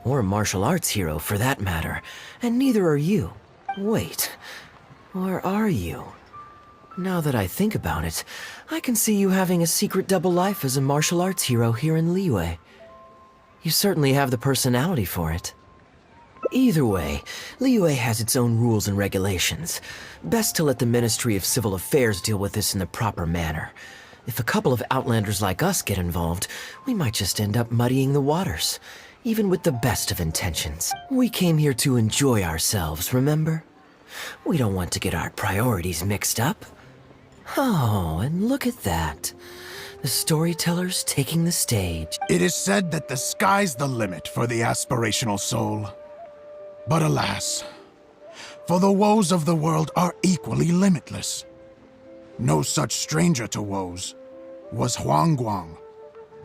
or martial arts hero for that matter, and neither are you. Wait, or are you? Now that I think about it, I can see you having a secret double life as a martial arts hero here in Liyue. You certainly have the personality for it. Either way, Liyue has its own rules and regulations. Best to let the Ministry of Civil Affairs deal with this in the proper manner. If a couple of outlanders like us get involved, we might just end up muddying the waters, even with the best of intentions. We came here to enjoy ourselves, remember? We don't want to get our priorities mixed up. Oh, and look at that. The storyteller's taking the stage. It is said that the sky's the limit for the aspirational soul. But alas, for the woes of the world are equally limitless. No such stranger to woes, was Huangguang,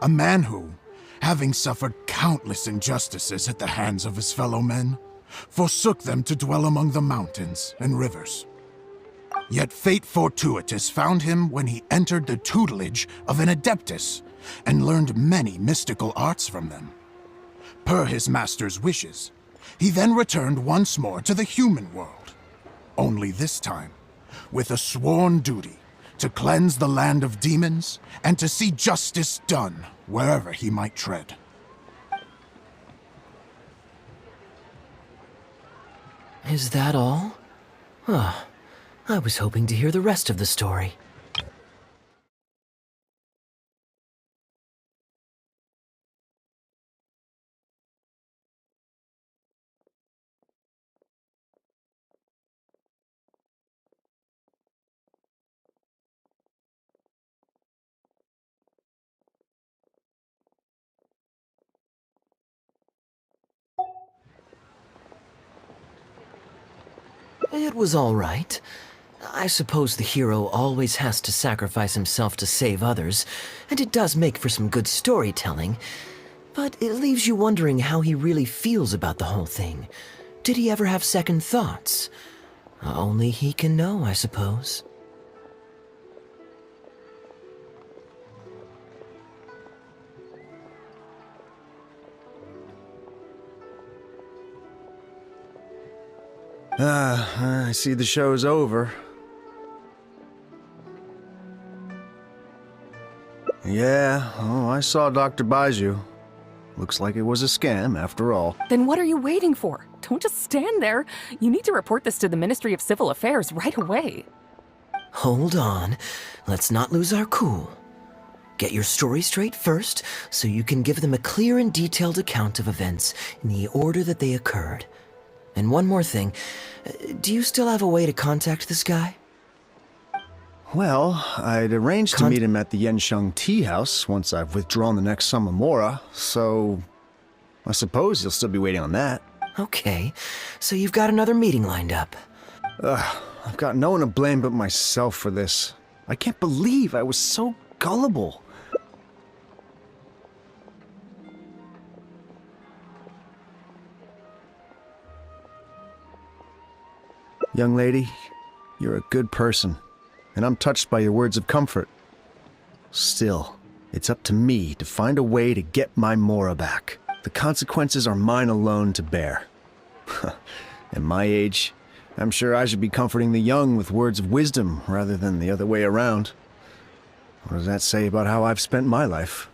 a man who, having suffered countless injustices at the hands of his fellow men, forsook them to dwell among the mountains and rivers. Yet fate fortuitous found him when he entered the tutelage of an adeptus and learned many mystical arts from them. Per his master's wishes, he then returned once more to the human world, only this time with a sworn duty to cleanse the land of demons and to see justice done wherever he might tread. Is that all? Oh, I was hoping to hear the rest of the story. It was all right. I suppose the hero always has to sacrifice himself to save others, and it does make for some good storytelling. But it leaves you wondering how he really feels about the whole thing. Did he ever have second thoughts? Only he can know, I suppose. I see the show's over. Yeah, oh, I saw Dr. Baiju. Looks like it was a scam after all. Then what are you waiting for? Don't just stand there. You need to report this to the Ministry of Civil Affairs right away. Hold on. Let's not lose our cool. Get your story straight first, so you can give them a clear and detailed account of events in the order that they occurred. And one more thing. Do you still have a way to contact this guy? Well, I'd arranged to meet him at the Yensheng Tea House once I've withdrawn the next Samamora, so I suppose he'll still be waiting on that. Okay, so you've got another meeting lined up. I've got no one to blame but myself for this. I can't believe I was so gullible. Young lady, you're a good person, and I'm touched by your words of comfort. Still, it's up to me to find a way to get my Mora back. The consequences are mine alone to bear. At my age, I'm sure I should be comforting the young with words of wisdom rather than the other way around. What does that say about how I've spent my life?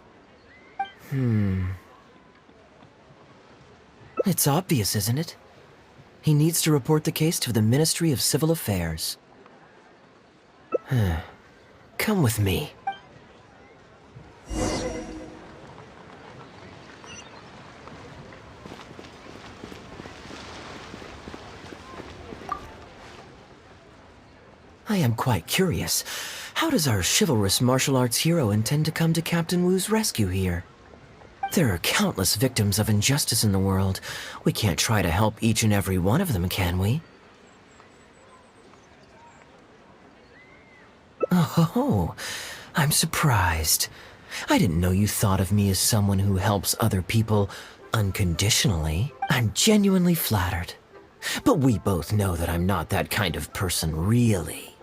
It's obvious, isn't it? He needs to report the case to the Ministry of Civil Affairs. Come with me. I am quite curious. How does our chivalrous martial arts hero intend to come to Captain Wu's rescue here? There are countless victims of injustice in the world. We can't try to help each and every one of them, can we? Oh, I'm surprised. I didn't know you thought of me as someone who helps other people unconditionally. I'm genuinely flattered. But we both know that I'm not that kind of person, really.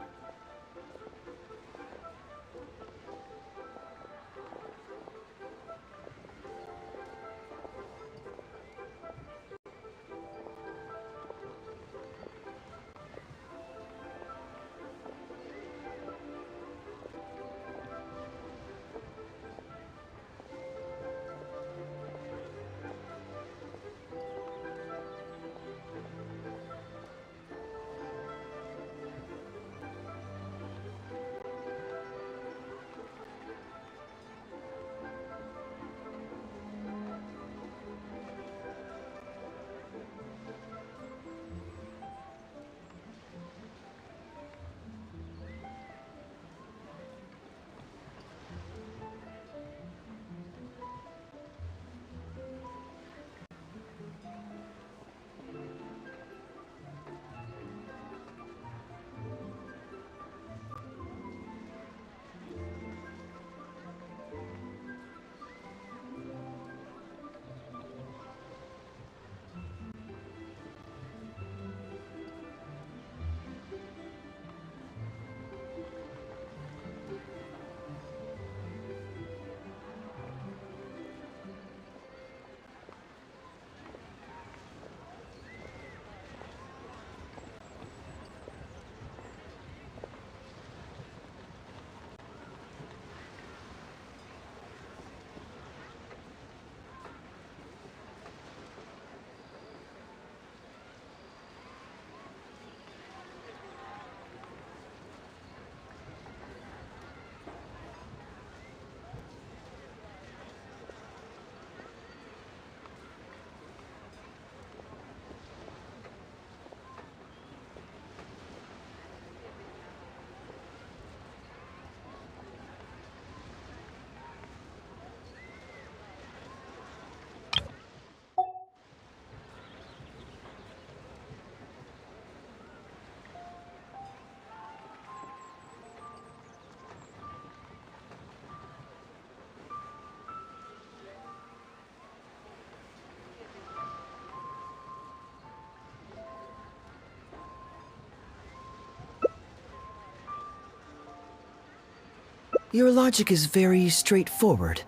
Your logic is very straightforward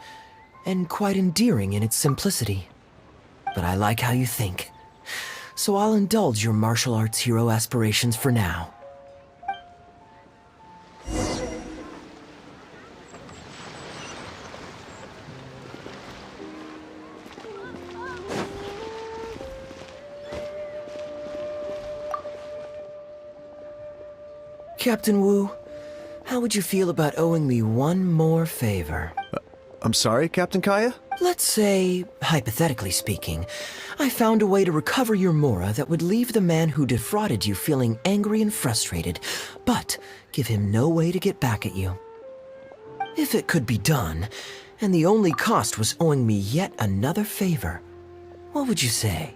and quite endearing in its simplicity. But I like how you think. So I'll indulge your martial arts hero aspirations for now. Captain Wu, how would you feel about owing me one more favor? I'm sorry, Captain Kaeya? Let's say, hypothetically speaking, I found a way to recover your Mora that would leave the man who defrauded you feeling angry and frustrated, but give him no way to get back at you. If it could be done, and the only cost was owing me yet another favor, what would you say?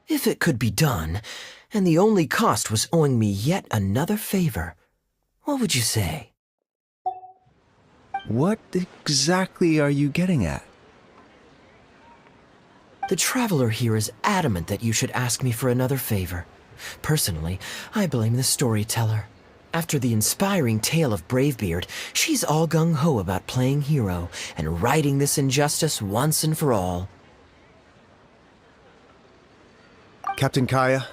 If it could be done, and the only cost was owing me yet another favor, what would you say? What exactly are you getting at? The traveler here is adamant that you should ask me for another favor. Personally, I blame the storyteller. After the inspiring tale of Bravebeard, she's all gung-ho about playing hero and righting this injustice once and for all. Captain Kaeya,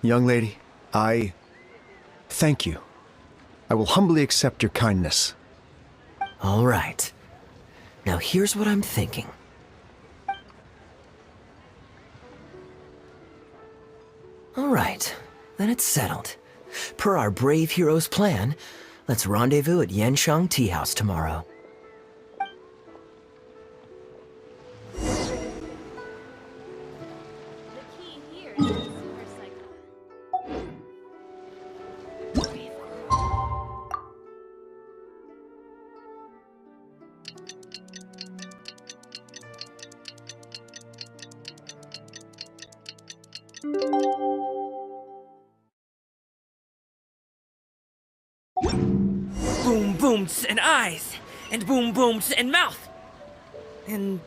young lady, I thank you. I will humbly accept your kindness. All right. Now here's what I'm thinking. All right, then it's settled. Per our brave hero's plan, let's rendezvous at Yanshang Tea House tomorrow. Boom booms and eyes, and boom booms and mouth, and.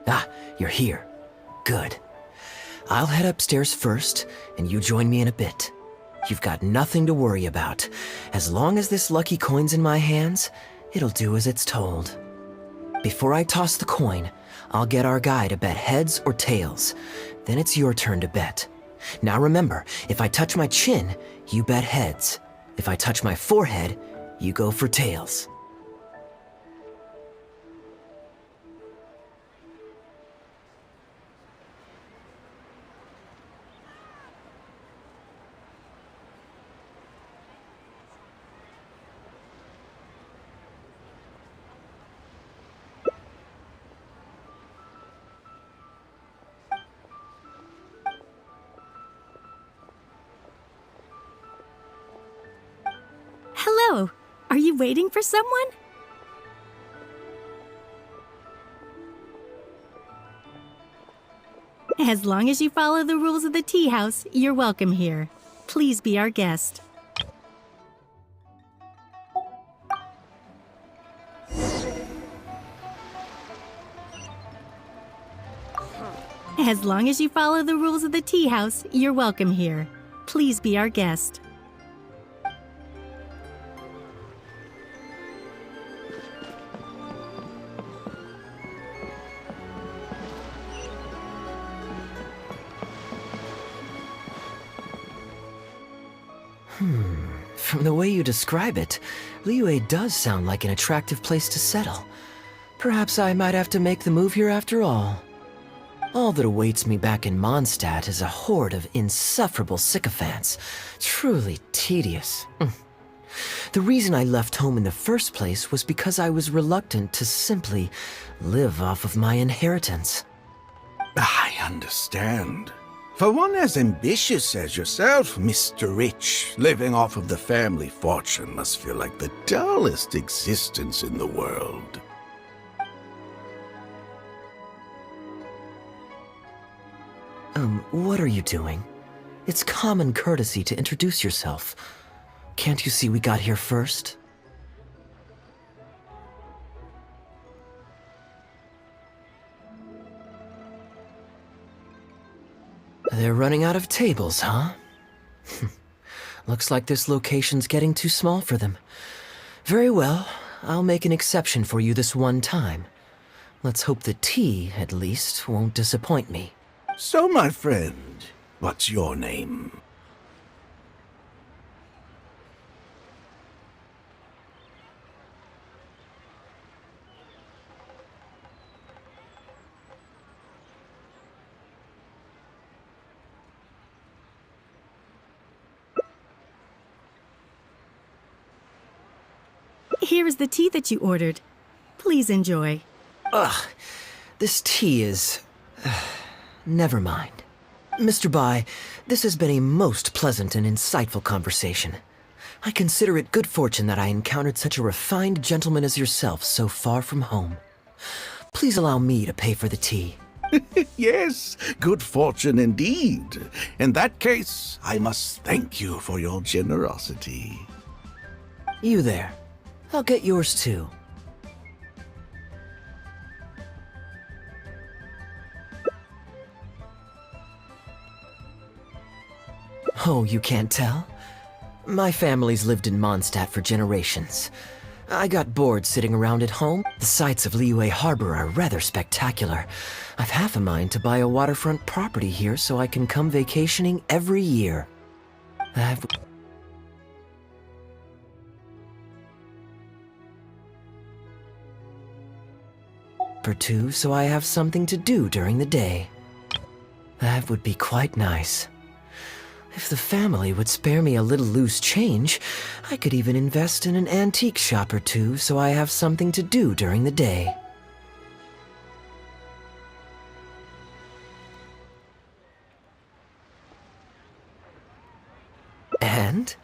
Ah, you're here. Good. I'll head upstairs first, and you join me in a bit. You've got nothing to worry about. As long as this lucky coin's in my hands, it'll do as it's told. Before I toss the coin, I'll get our guy to bet heads or tails. Then it's your turn to bet. Now remember, if I touch my chin, you bet heads. If I touch my forehead, you go for tails. Hello. Are you waiting for someone? As long as you follow the rules of the tea house, you're welcome here. Please be our guest. As long as you follow the rules of the tea house, you're welcome here. Please be our guest. From the way you describe it, Liyue does sound like an attractive place to settle. Perhaps I might have to make the move here after all. All that awaits me back in Mondstadt is a horde of insufferable sycophants. Truly tedious. The reason I left home in the first place was because I was reluctant to simply live off of my inheritance. I understand. For one as ambitious as yourself, Mr. Rich, living off of the family fortune must feel like the dullest existence in the world. What are you doing? It's common courtesy to introduce yourself. Can't you see we got here first? They're running out of tables, huh? Looks like this location's getting too small for them. Very well, I'll make an exception for you this one time. Let's hope the tea, at least, won't disappoint me. So, my friend, what's your name? Here is the tea that you ordered. Please enjoy. Ugh, this tea is... Never mind. Mr. Bai, this has been a most pleasant and insightful conversation. I consider it good fortune that I encountered such a refined gentleman as yourself so far from home. Please allow me to pay for the tea. Yes, good fortune indeed. In that case, I must thank you for your generosity. You there. I'll get yours too. Oh, you can't tell? My family's lived in Mondstadt for generations. I got bored sitting around at home. The sights of Liyue Harbor are rather spectacular. I've half a mind to buy a waterfront property here so I can come vacationing every year. Or two, so I have something to do during the day. That would be quite nice. If the family would spare me a little loose change, I could even invest in an antique shop or two so I have something to do during the day. And?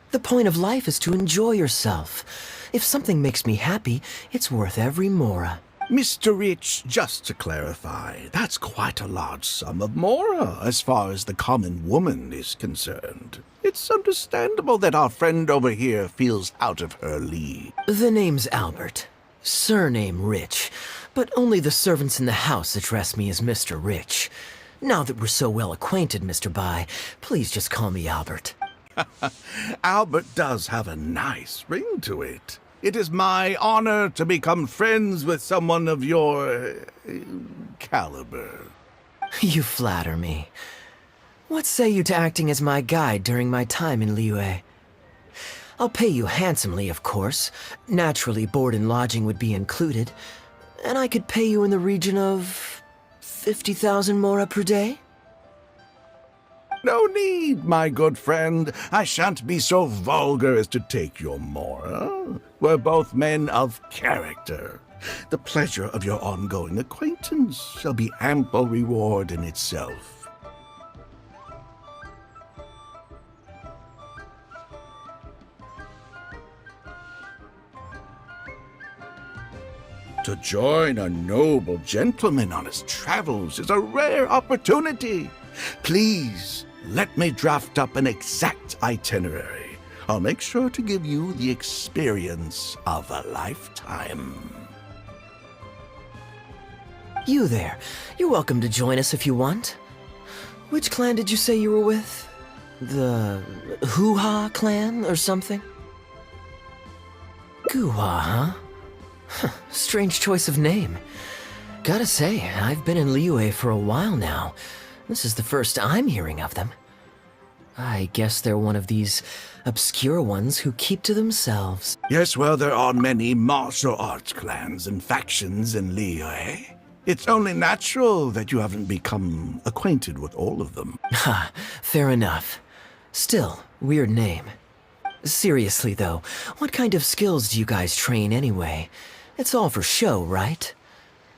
The point of life is to enjoy yourself. If something makes me happy, it's worth every mora. Mr. Rich, just to clarify, that's quite a large sum of mora as far as the common woman is concerned. It's understandable that our friend over here feels out of her league. The name's Albert. Surname Rich. But only the servants in the house address me as Mr. Rich. Now that we're so well acquainted, Mr. Bai, please just call me Albert. Albert does have a nice ring to it. It is my honor to become friends with someone of your caliber. You flatter me. What say you to acting as my guide during my time in Liyue? I'll pay you handsomely, of course. Naturally, board and lodging would be included. And I could pay you in the region of 50,000 mora per day? No need, my good friend. I shan't be so vulgar as to take your mora. We're both men of character. The pleasure of your ongoing acquaintance shall be ample reward in itself. To join a noble gentleman on his travels is a rare opportunity. Please, let me draft up an exact itinerary. I'll make sure to give you the experience of a lifetime. You there. You're welcome to join us if you want. Which clan did you say you were with? The Hoo-Ha clan or something? Goo-Ha, huh? Strange choice of name. Gotta say, I've been in Liyue for a while now. This is the first I'm hearing of them. I guess they're one of these obscure ones who keep to themselves. Yes, well, there are many martial arts clans and factions in Liyue. It's only natural that you haven't become acquainted with all of them. Ha, fair enough. Still, weird name. Seriously though, what kind of skills do you guys train anyway? It's all for show, right?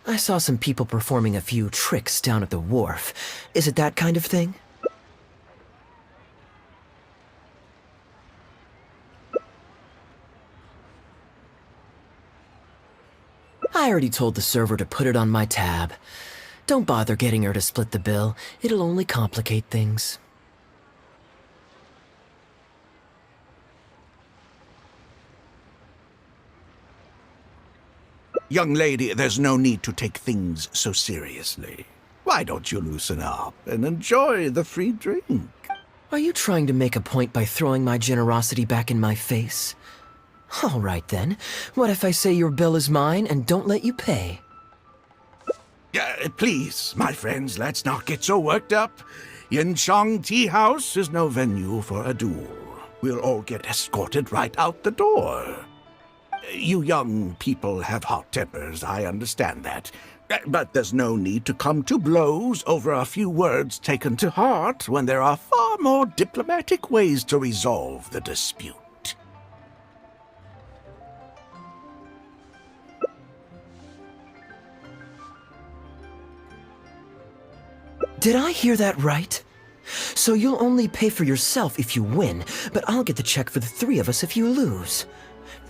I saw some people performing a few tricks down at the wharf. Is it that kind of thing? I already told the server to put it on my tab. Don't bother getting her to split the bill. It'll only complicate things. Young lady, there's no need to take things so seriously. Why don't you loosen up and enjoy the free drink? Are you trying to make a point by throwing my generosity back in my face? All right then. What if I say your bill is mine and don't let you pay? Please, my friends, let's not get so worked up. Yinchang Tea House is no venue for a duel. We'll all get escorted right out the door. You young people have hot tempers, I understand that. But there's no need to come to blows over a few words taken to heart when there are far more diplomatic ways to resolve the dispute. Did I hear that right? So you'll only pay for yourself if you win, but I'll get the check for the three of us if you lose.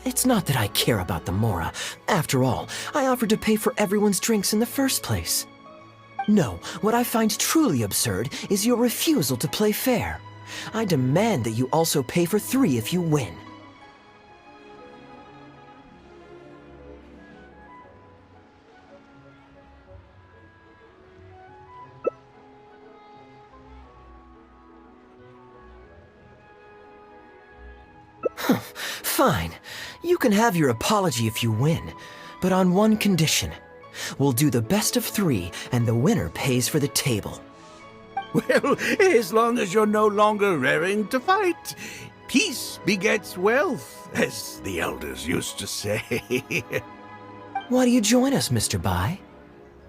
It's not that I care about the Mora. After all, I offered to pay for everyone's drinks in the first place. No, what I find truly absurd is your refusal to play fair. I demand that you also pay for three if you win. Fine. You can have your apology if you win, but on one condition. We'll do the best of three, and the winner pays for the table. Well, as long as you're no longer raring to fight, peace begets wealth, as the elders used to say. Why do you join us, Mr. Bai?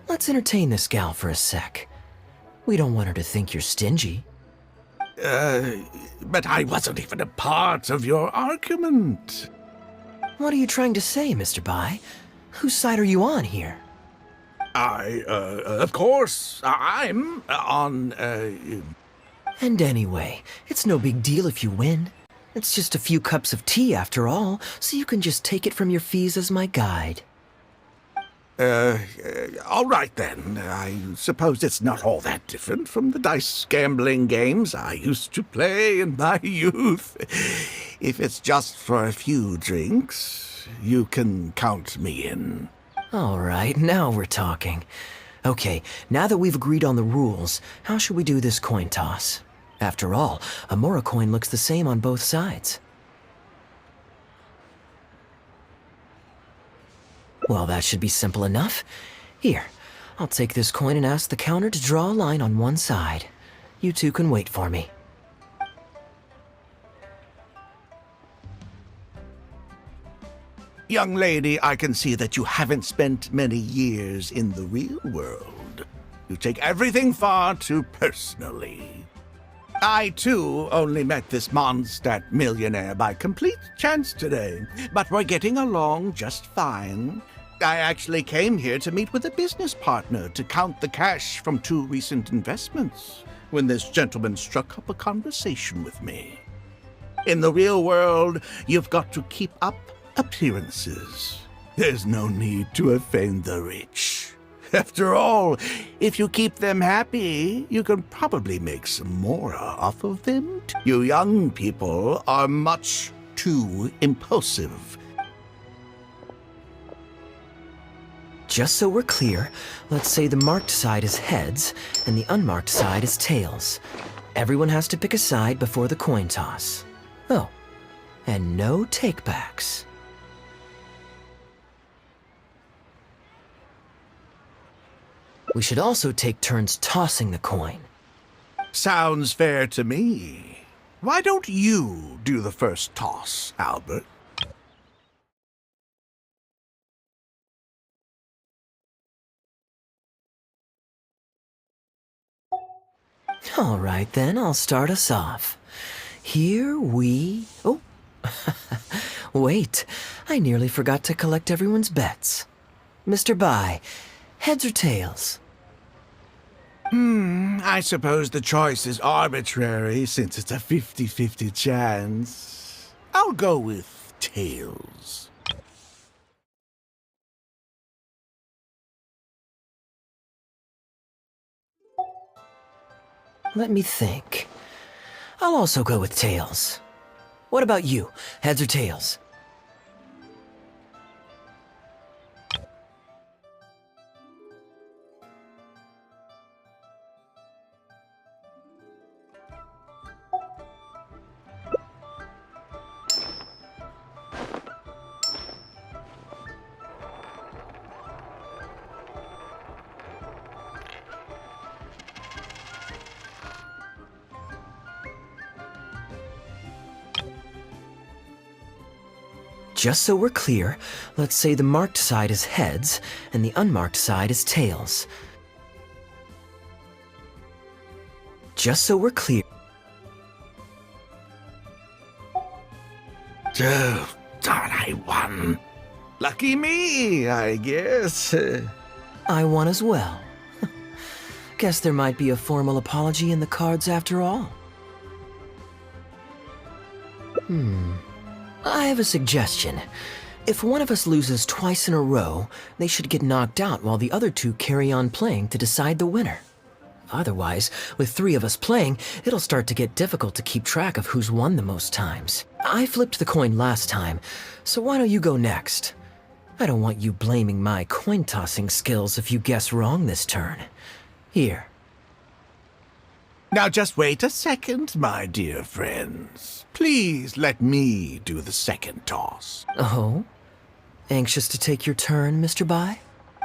Let's entertain this gal for a sec. We don't want her to think you're stingy. But I wasn't even a part of your argument. What are you trying to say, Mr. Bai? Whose side are you on here? Of course, I'm on, And anyway, it's no big deal if you win. It's just a few cups of tea after all, so you can just take it from your fees as my guide. All right then. I suppose it's not all that different from the dice gambling games I used to play in my youth. If it's just for a few drinks, you can count me in. All right, now we're talking. Okay, now that we've agreed on the rules, how should we do this coin toss? After all, a Mora coin looks the same on both sides. Well, that should be simple enough. Here, I'll take this coin and ask the counter to draw a line on one side. You two can wait for me. Young lady, I can see that you haven't spent many years in the real world. You take everything far too personally. I, too, only met this Mondstadt millionaire by complete chance today, but we're getting along just fine. I actually came here to meet with a business partner to count the cash from 2 recent investments, when this gentleman struck up a conversation with me. In the real world, you've got to keep up appearances. There's no need to offend the rich. After all, if you keep them happy, you can probably make some more off of them. You young people are much too impulsive. Just so we're clear, let's say the marked side is heads and the unmarked side is tails. Everyone has to pick a side before the coin toss. Oh, and no takebacks. We should also take turns tossing the coin. Sounds fair to me. Why don't you do the first toss, Albert? All right, then, I'll start us off. Here we... Oh, wait, I nearly forgot to collect everyone's bets. Mr. Bai, heads or tails? I suppose the choice is arbitrary since it's a 50-50 chance. I'll go with tails. Let me think. I'll also go with tails. What about you? Heads or tails? Just so we're clear, let's say the marked side is heads and the unmarked side is tails. Just so we're clear. Oh, darn, I won. Lucky me, I guess. I won as well. Guess there might be a formal apology in the cards after all. I have a suggestion. If one of us loses twice in a row, they should get knocked out while the other two carry on playing to decide the winner. Otherwise, with three of us playing, it'll start to get difficult to keep track of who's won the most times. I flipped the coin last time, so why don't you go next? I don't want you blaming my coin-tossing skills if you guess wrong this turn. Here. Now just wait a second, my dear friends. Please let me do the second toss. Oh? Anxious to take your turn, Mr. Bai?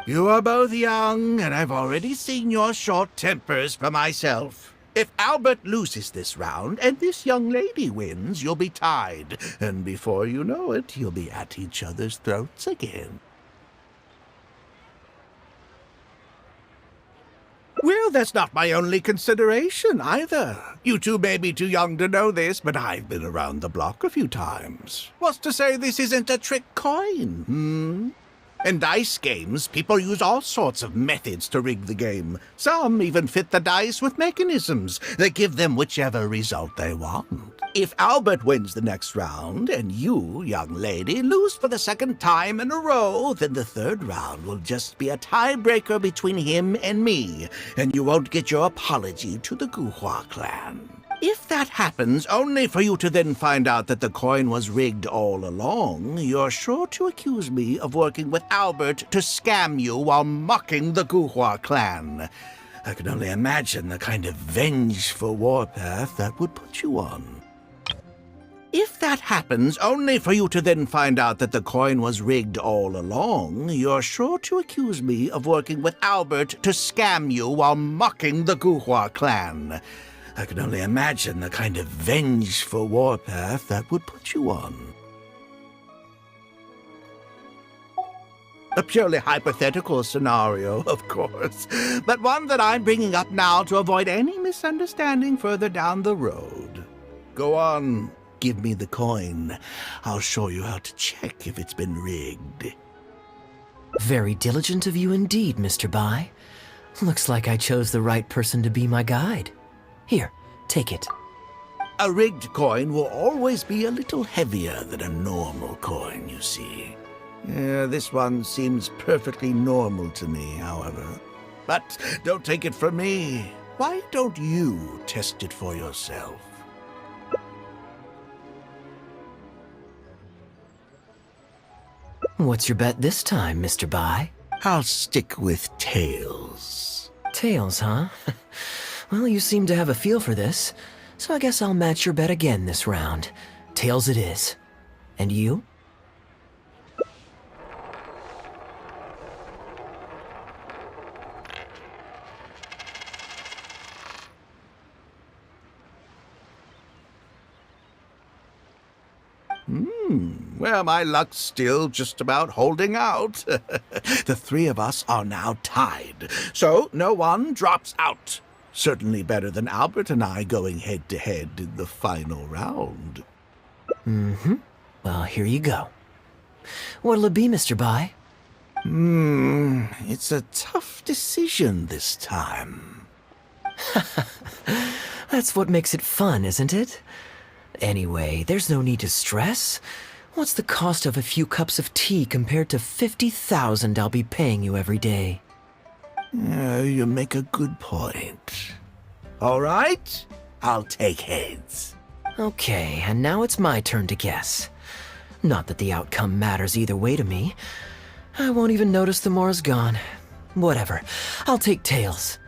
You are both young, and I've already seen your short tempers for myself. If Albert loses this round and this young lady wins, you'll be tied. And before you know it, you'll be at each other's throats again. Well, that's not my only consideration, either. You two may be too young to know this, but I've been around the block a few times. What's to say this isn't a trick coin, In dice games, people use all sorts of methods to rig the game. Some even fit the dice with mechanisms that give them whichever result they want. If Albert wins the next round, and you, young lady, lose for the second time in a row, then the third round will just be a tiebreaker between him and me, and you won't get your apology to the Guhua clan. If that happens, only for you to then find out that the coin was rigged all along, you're sure to accuse me of working with Albert to scam you while mocking the Guhua clan. I can only imagine the kind of vengeful warpath that would put you on. If that happens, only for you to then find out that the coin was rigged all along, you're sure to accuse me of working with Albert to scam you while mocking the Guhua clan. I can only imagine the kind of vengeful warpath that would put you on. A purely hypothetical scenario, of course, but one that I'm bringing up now to avoid any misunderstanding further down the road. Go on, give me the coin. I'll show you how to check if it's been rigged. Very diligent of you indeed, Mr. Bai. Looks like I chose the right person to be my guide. Here, take it. A rigged coin will always be a little heavier than a normal coin, you see. This one seems perfectly normal to me, however. But don't take it from me. Why don't you test it for yourself? What's your bet this time, Mr. Bai? I'll stick with tails. Tails, huh? Well, you seem to have a feel for this, so I guess I'll match your bet again this round. Tails it is. And you? Well, my luck's still just about holding out. The three of us are now tied, so no one drops out. Certainly better than Albert and I going head-to-head in the final round. Mm-hmm. Well, here you go. What'll it be, Mr. Bai? It's a tough decision this time. That's what makes it fun, isn't it? Anyway, there's no need to stress. What's the cost of a few cups of tea compared to 50,000 I'll be paying you every day? You make a good point. All right, I'll take heads. Okay, and now it's my turn to guess. Not that the outcome matters either way to me. I won't even notice the more's gone. Whatever, I'll take tails.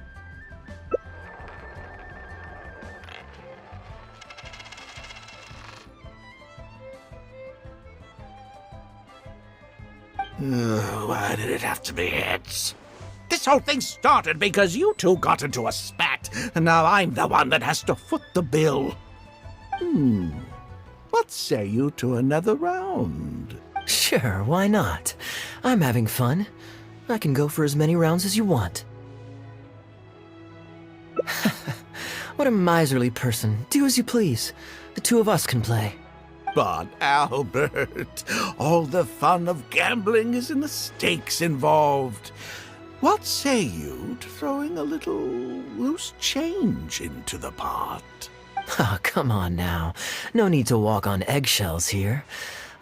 Why did it have to be heads? This whole thing started because you two got into a spat, and now I'm the one that has to foot the bill. What say you to another round? Sure, why not? I'm having fun. I can go for as many rounds as you want. What a miserly person. Do as you please. The two of us can play. But, Albert, all the fun of gambling is in the stakes involved. What say you to throwing a little loose change into the pot? Oh, come on now. No need to walk on eggshells here.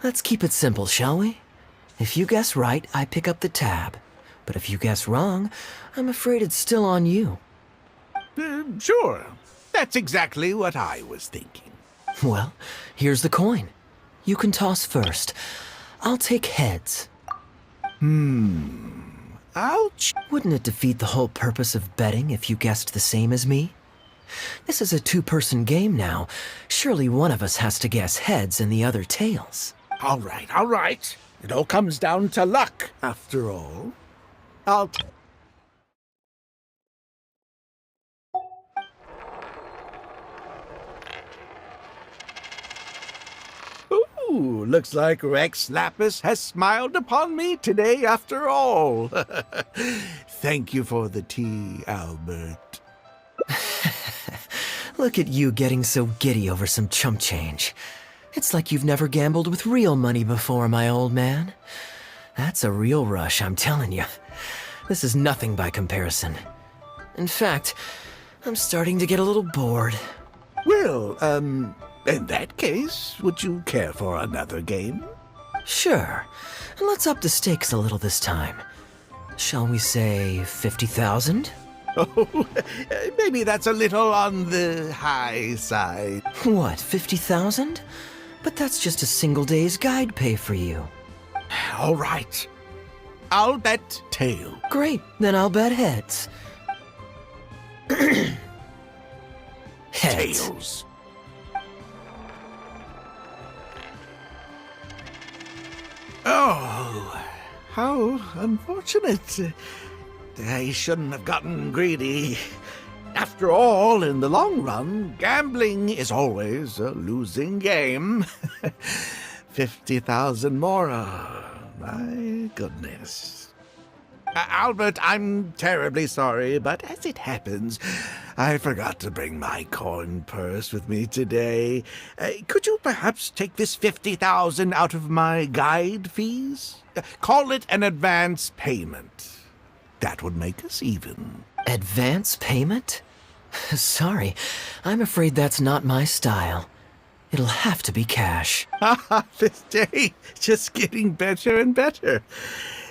Let's keep it simple, shall we? If you guess right, I pick up the tab. But if you guess wrong, I'm afraid it's still on you. Sure. That's exactly what I was thinking. Well, here's the coin. You can toss first. I'll take heads. Ouch. Wouldn't it defeat the whole purpose of betting if you guessed the same as me? This is a two-person game now. Surely one of us has to guess heads and the other tails. All right. It all comes down to luck, after all. Ooh, looks like Rex Lapis has smiled upon me today after all. Thank you for the tea, Albert. Look at you getting so giddy over some chump change. It's like you've never gambled with real money before, my old man. That's a real rush, I'm telling you. This is nothing by comparison. In fact, I'm starting to get a little bored. Well, in that case, would you care for another game? Sure. And let's up the stakes a little this time. Shall we say 50,000? Oh, maybe that's a little on the high side. What, 50,000? But that's just a single day's guide pay for you. All right. I'll bet tail. Great, then I'll bet heads. Heads. Tails. Oh, how unfortunate. I shouldn't have gotten greedy. After all, in the long run, gambling is always a losing game. 50,000 more. My goodness. Albert, I'm terribly sorry, but as it happens, I forgot to bring my coin purse with me today. Could you perhaps take this 50,000 out of my guide fees? Call it an advance payment. That would make us even. Advance payment? Sorry, I'm afraid that's not my style. It'll have to be cash. This day, just getting better and better.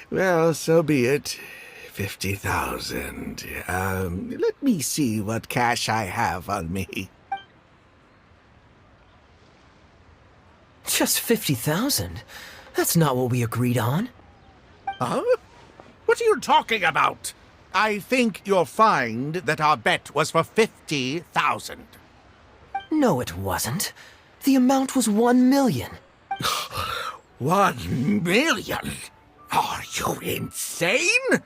Well, so be it. 50,000. Let me see what cash I have on me. Just 50,000? That's not what we agreed on. Huh? What are you talking about? I think you'll find that our bet was for 50,000. No, it wasn't. The amount was 1 million. 1 million? Are you insane?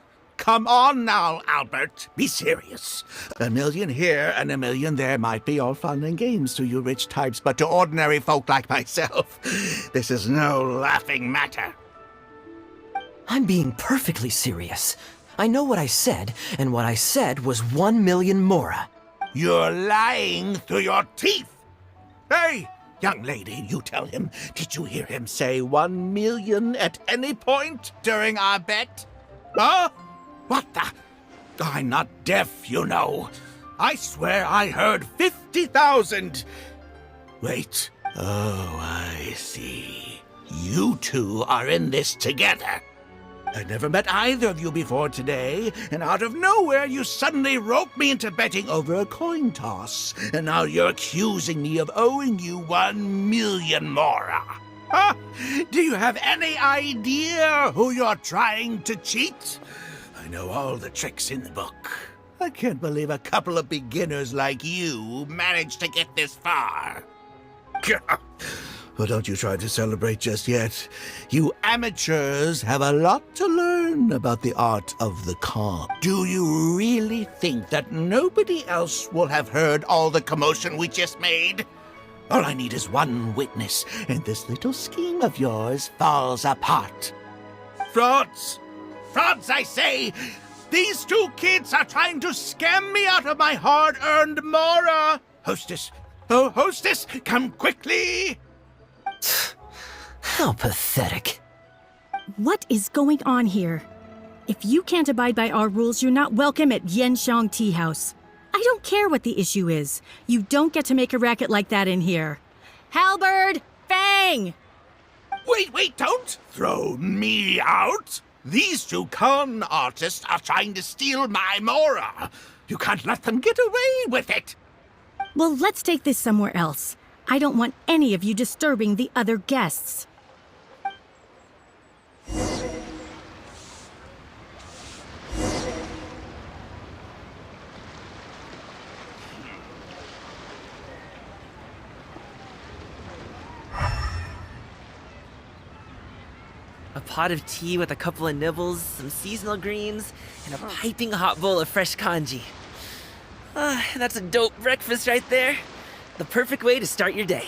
come on now, Albert. Be serious. A million here and a million there might be all fun and games to you rich types, but to ordinary folk like myself, this is no laughing matter. I'm being perfectly serious. I know what I said, and what I said was 1 million mora. You're lying through your teeth. Hey, young lady, you tell him. Did you hear him say 1 million at any point during our bet? Huh? What the? I'm not deaf, you know. I swear I heard 50,000. Wait. Oh, I see. You two are in this together. I never met either of you before today, and out of nowhere you suddenly roped me into betting over a coin toss, and now you're accusing me of owing you 1 million mora. Huh? Do you have any idea who you're trying to cheat? I know all the tricks in the book. I can't believe a couple of beginners like you managed to get this far. Well, don't you try to celebrate just yet. You amateurs have a lot to learn about the art of the con. Do you really think that nobody else will have heard all the commotion we just made? All I need is one witness, and this little scheme of yours falls apart. Frauds! Frauds, I say! These two kids are trying to scam me out of my hard-earned mora! Hostess! Oh, hostess, come quickly! How pathetic. What is going on here? If you can't abide by our rules, you're not welcome at Yenshang Tea House. I don't care what the issue is. You don't get to make a racket like that in here. Halberd! Fang! Wait, don't throw me out! These two con artists are trying to steal my mora. You can't let them get away with it. Well, let's take this somewhere else. I don't want any of you disturbing the other guests. A pot of tea with a couple of nibbles, some seasonal greens, and a piping hot bowl of fresh kanji. That's a dope breakfast right there. The perfect way to start your day.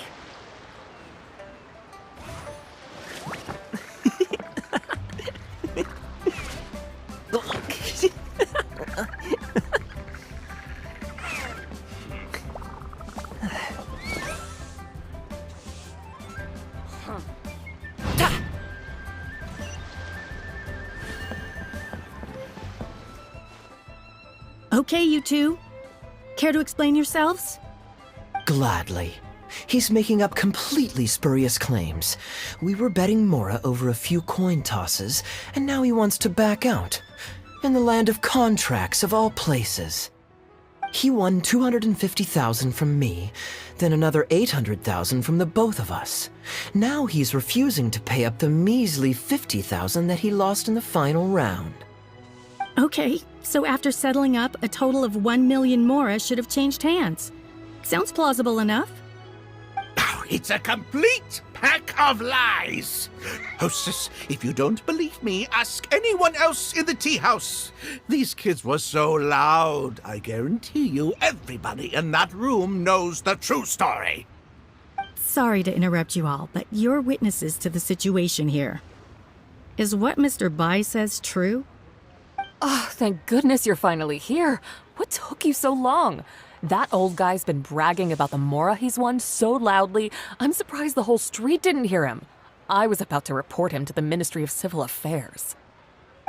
Okay, you two. Care to explain yourselves? Gladly. He's making up completely spurious claims. We were betting mora over a few coin tosses, and now he wants to back out. In the land of contracts, of all places. He won 250,000 from me, then another 800,000 from the both of us. Now he's refusing to pay up the measly 50,000 that he lost in the final round. Okay, so after settling up, a total of 1 million mora should have changed hands. Sounds plausible enough. Oh, it's a complete pack of lies. Hostess, if you don't believe me, ask anyone else in the tea house. These kids were so loud, I guarantee you everybody in that room knows the true story. Sorry to interrupt you all, but you're witnesses to the situation here. Is what Mr. Bai says true? Oh, thank goodness you're finally here. What took you so long? That old guy's been bragging about the mora he's won so loudly, I'm surprised the whole street didn't hear him. I was about to report him to the Ministry of Civil Affairs.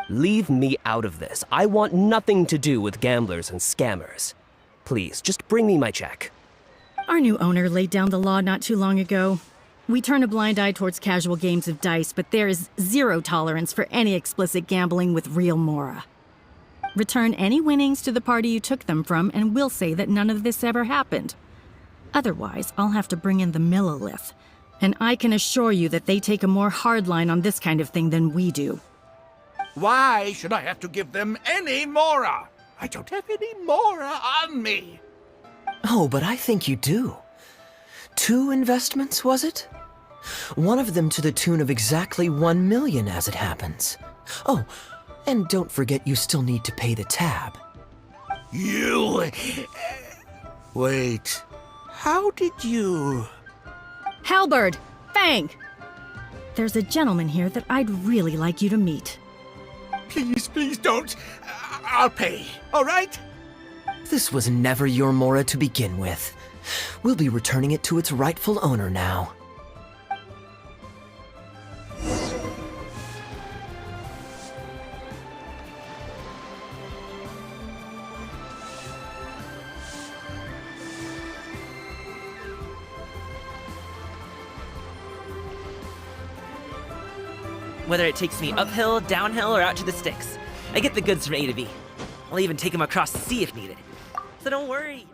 Leave me out of this. I want nothing to do with gamblers and scammers. Please, just bring me my check. Our new owner laid down the law not too long ago. We turn a blind eye towards casual games of dice, but there is zero tolerance for any explicit gambling with real mora. Return any winnings to the party you took them from, and we'll say that none of this ever happened. Otherwise, I'll have to bring in the Millilith, and I can assure you that they take a more hard line on this kind of thing than we do. Why should I have to give them any mora? I don't have any mora on me. Oh, but I think you do. 2 investments, was it? One of them to the tune of exactly 1 million as it happens. Oh, And don't forget you still need to pay the tab. You... Wait. How did you... Halberd! Fang! There's a gentleman here that I'd really like you to meet. Please, please don't. I'll pay, all right? This was never your Mora to begin with. We'll be returning it to its rightful owner now. Whether it takes me uphill, downhill, or out to the sticks, I get the goods from A to B. I'll even take them across the sea if needed. So don't worry.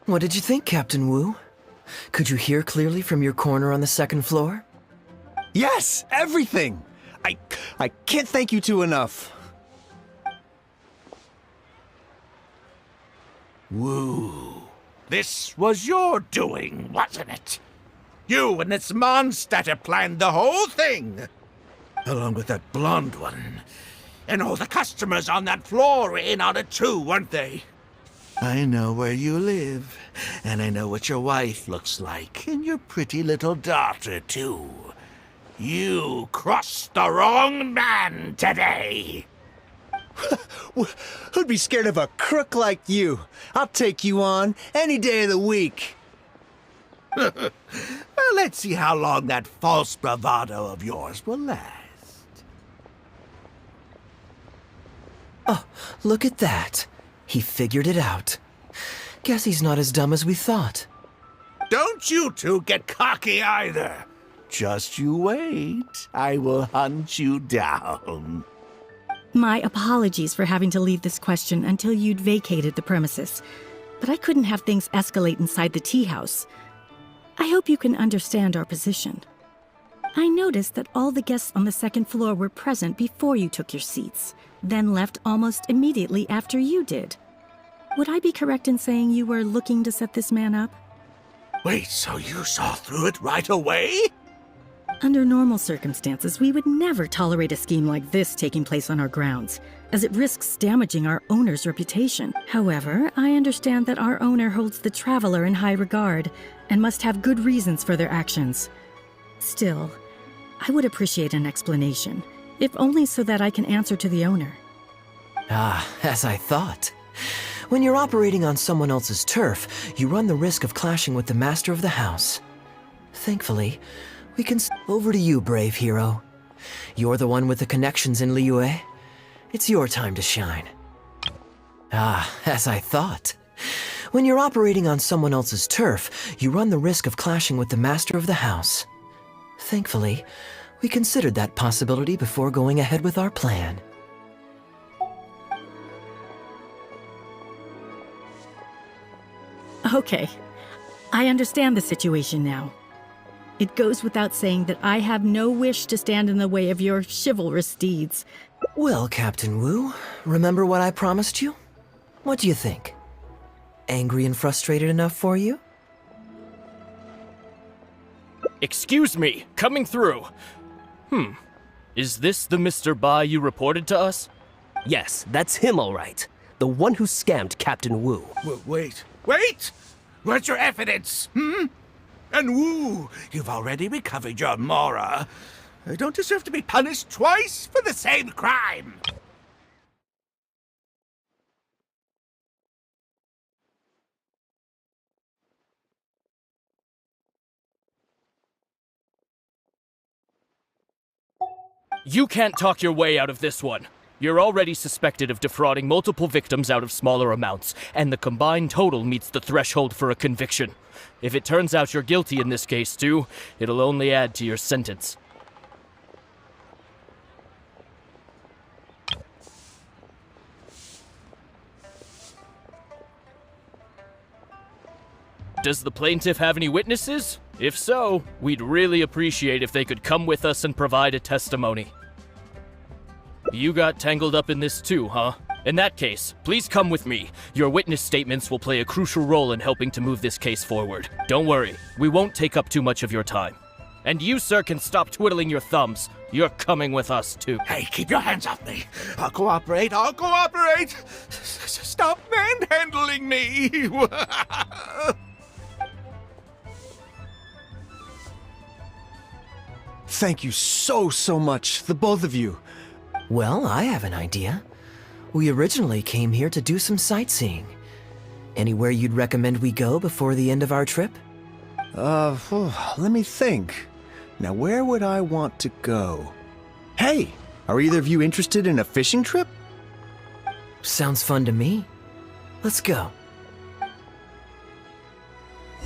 What did you think, Captain Wu? Could you hear clearly from your corner on the second floor? Yes, everything! I can't thank you two enough. Woo. This was your doing, wasn't it? You and this Mondstatter planned the whole thing! Along with that blonde one. And all the customers on that floor were in on it too, weren't they? I know where you live, and I know what your wife looks like, and your pretty little daughter too. You crossed the wrong man today! Who'd be scared of a crook like you? I'll take you on any day of the week. Well, let's see how long that false bravado of yours will last. Oh, look at that. He figured it out. Guess he's not as dumb as we thought. Don't you two get cocky either. Just you wait. I will hunt you down. My apologies for having to leave this question until you'd vacated the premises, but I couldn't have things escalate inside the tea house. I hope you can understand our position. I noticed that all the guests on the second floor were present before you took your seats, then left almost immediately after you did. Would I be correct in saying you were looking to set this man up? Wait, so you saw through it right away? Under normal circumstances, we would never tolerate a scheme like this taking place on our grounds, as it risks damaging our owner's reputation. However, I understand that our owner holds the traveler in high regard and must have good reasons for their actions. Still, I would appreciate an explanation, if only so that I can answer to the owner. Ah, as I thought. When you're operating on someone else's turf, you run the risk of clashing with the master of the house. Thankfully, we can... Over to you, brave hero. You're the one with the connections in Liyue. It's your time to shine. Ah, as I thought. When you're operating on someone else's turf, you run the risk of clashing with the master of the house. Thankfully, we considered that possibility before going ahead with our plan. Okay, I understand the situation now. It goes without saying that I have no wish to stand in the way of your chivalrous deeds. Well, Captain Wu, remember what I promised you? What do you think? Angry and frustrated enough for you? Excuse me, coming through. Is this the Mr. Bai you reported to us? Yes, that's him all right. The one who scammed Captain Wu. Wait! Where's your evidence, And Wu, you've already recovered your Mora. I don't deserve to be punished twice for the same crime. You can't talk your way out of this one. You're already suspected of defrauding multiple victims out of smaller amounts, and the combined total meets the threshold for a conviction. If it turns out you're guilty in this case too, it'll only add to your sentence. Does the plaintiff have any witnesses? If so, we'd really appreciate if they could come with us and provide a testimony. You got tangled up in this too, huh? In that case, please come with me. Your witness statements will play a crucial role in helping to move this case forward. Don't worry, we won't take up too much of your time. And you, sir, can stop twiddling your thumbs. You're coming with us, too. Hey, keep your hands off me. I'll cooperate. I'll cooperate. Stop manhandling me. Thank you so much, the both of you. Well, I have an idea. We originally came here to do some sightseeing. Anywhere you'd recommend we go before the end of our trip? Let me think. Now, where would I want to go? Hey, are either of you interested in a fishing trip? Sounds fun to me. Let's go.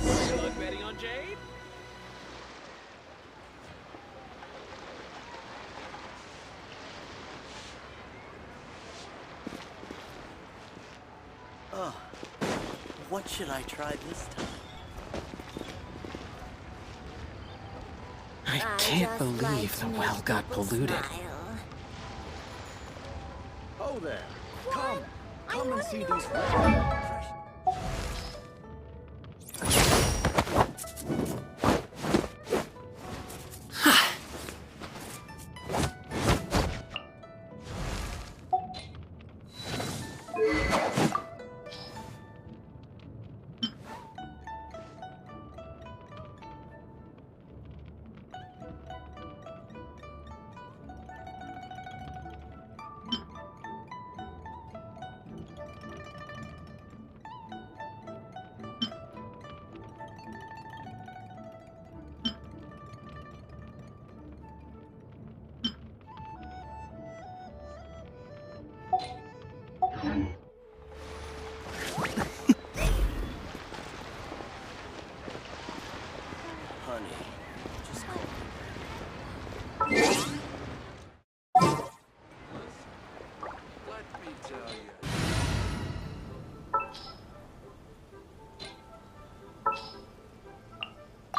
Ready on Jade? Oh, what should I try this time? I can't believe the well got polluted. Oh there. Come and see these.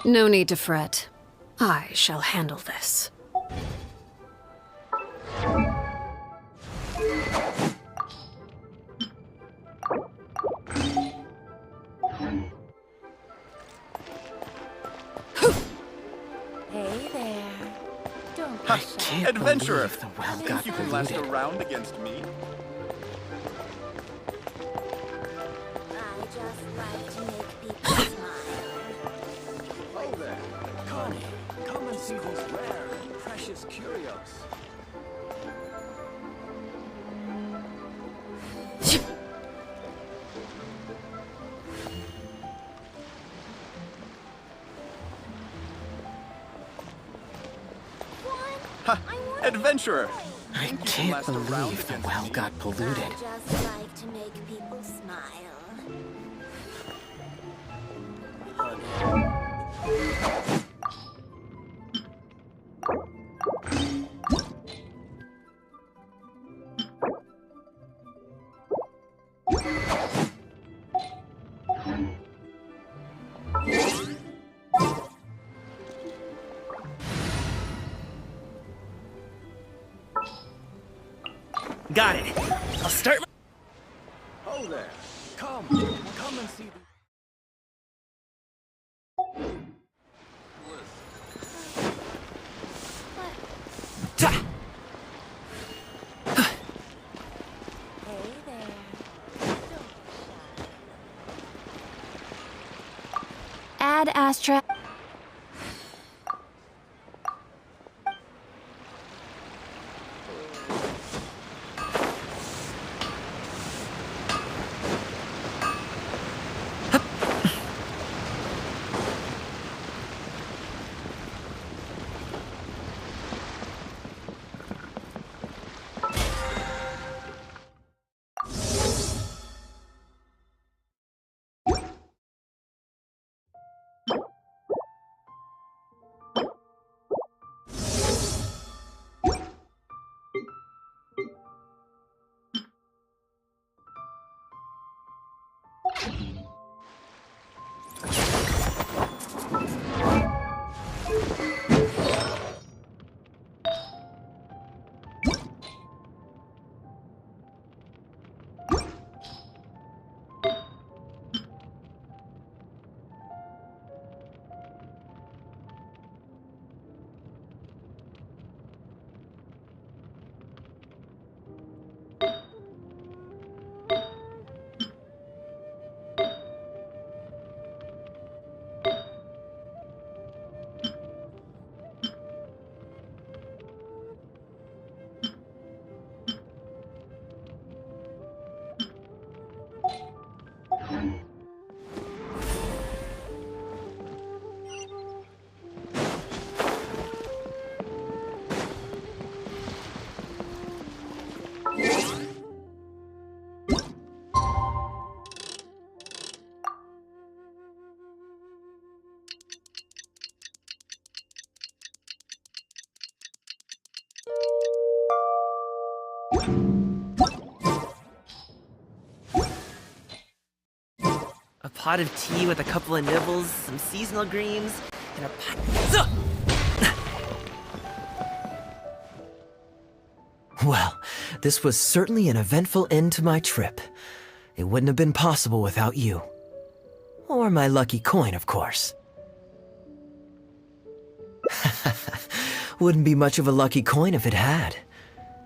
No need to fret. I shall handle this. Hey there. Don't be I shy. can't Adventurer, believe the well think got you can last a polluted. round against me? I just like to make people smile. Oh there. Come and see these rare and precious curios. Ha! Adventurer! I Think you can can't last a round believe the against well me? got polluted. I just like to make people smile. Got it. I'll start. Oh there. Come and see the. Hey there. Add Astra. pot of tea with a couple of nibbles, some seasonal greens, and a pot. Well, this was certainly an eventful end to my trip. It wouldn't have been possible without you. Or my lucky coin, of course. Wouldn't be much of a lucky coin if it had.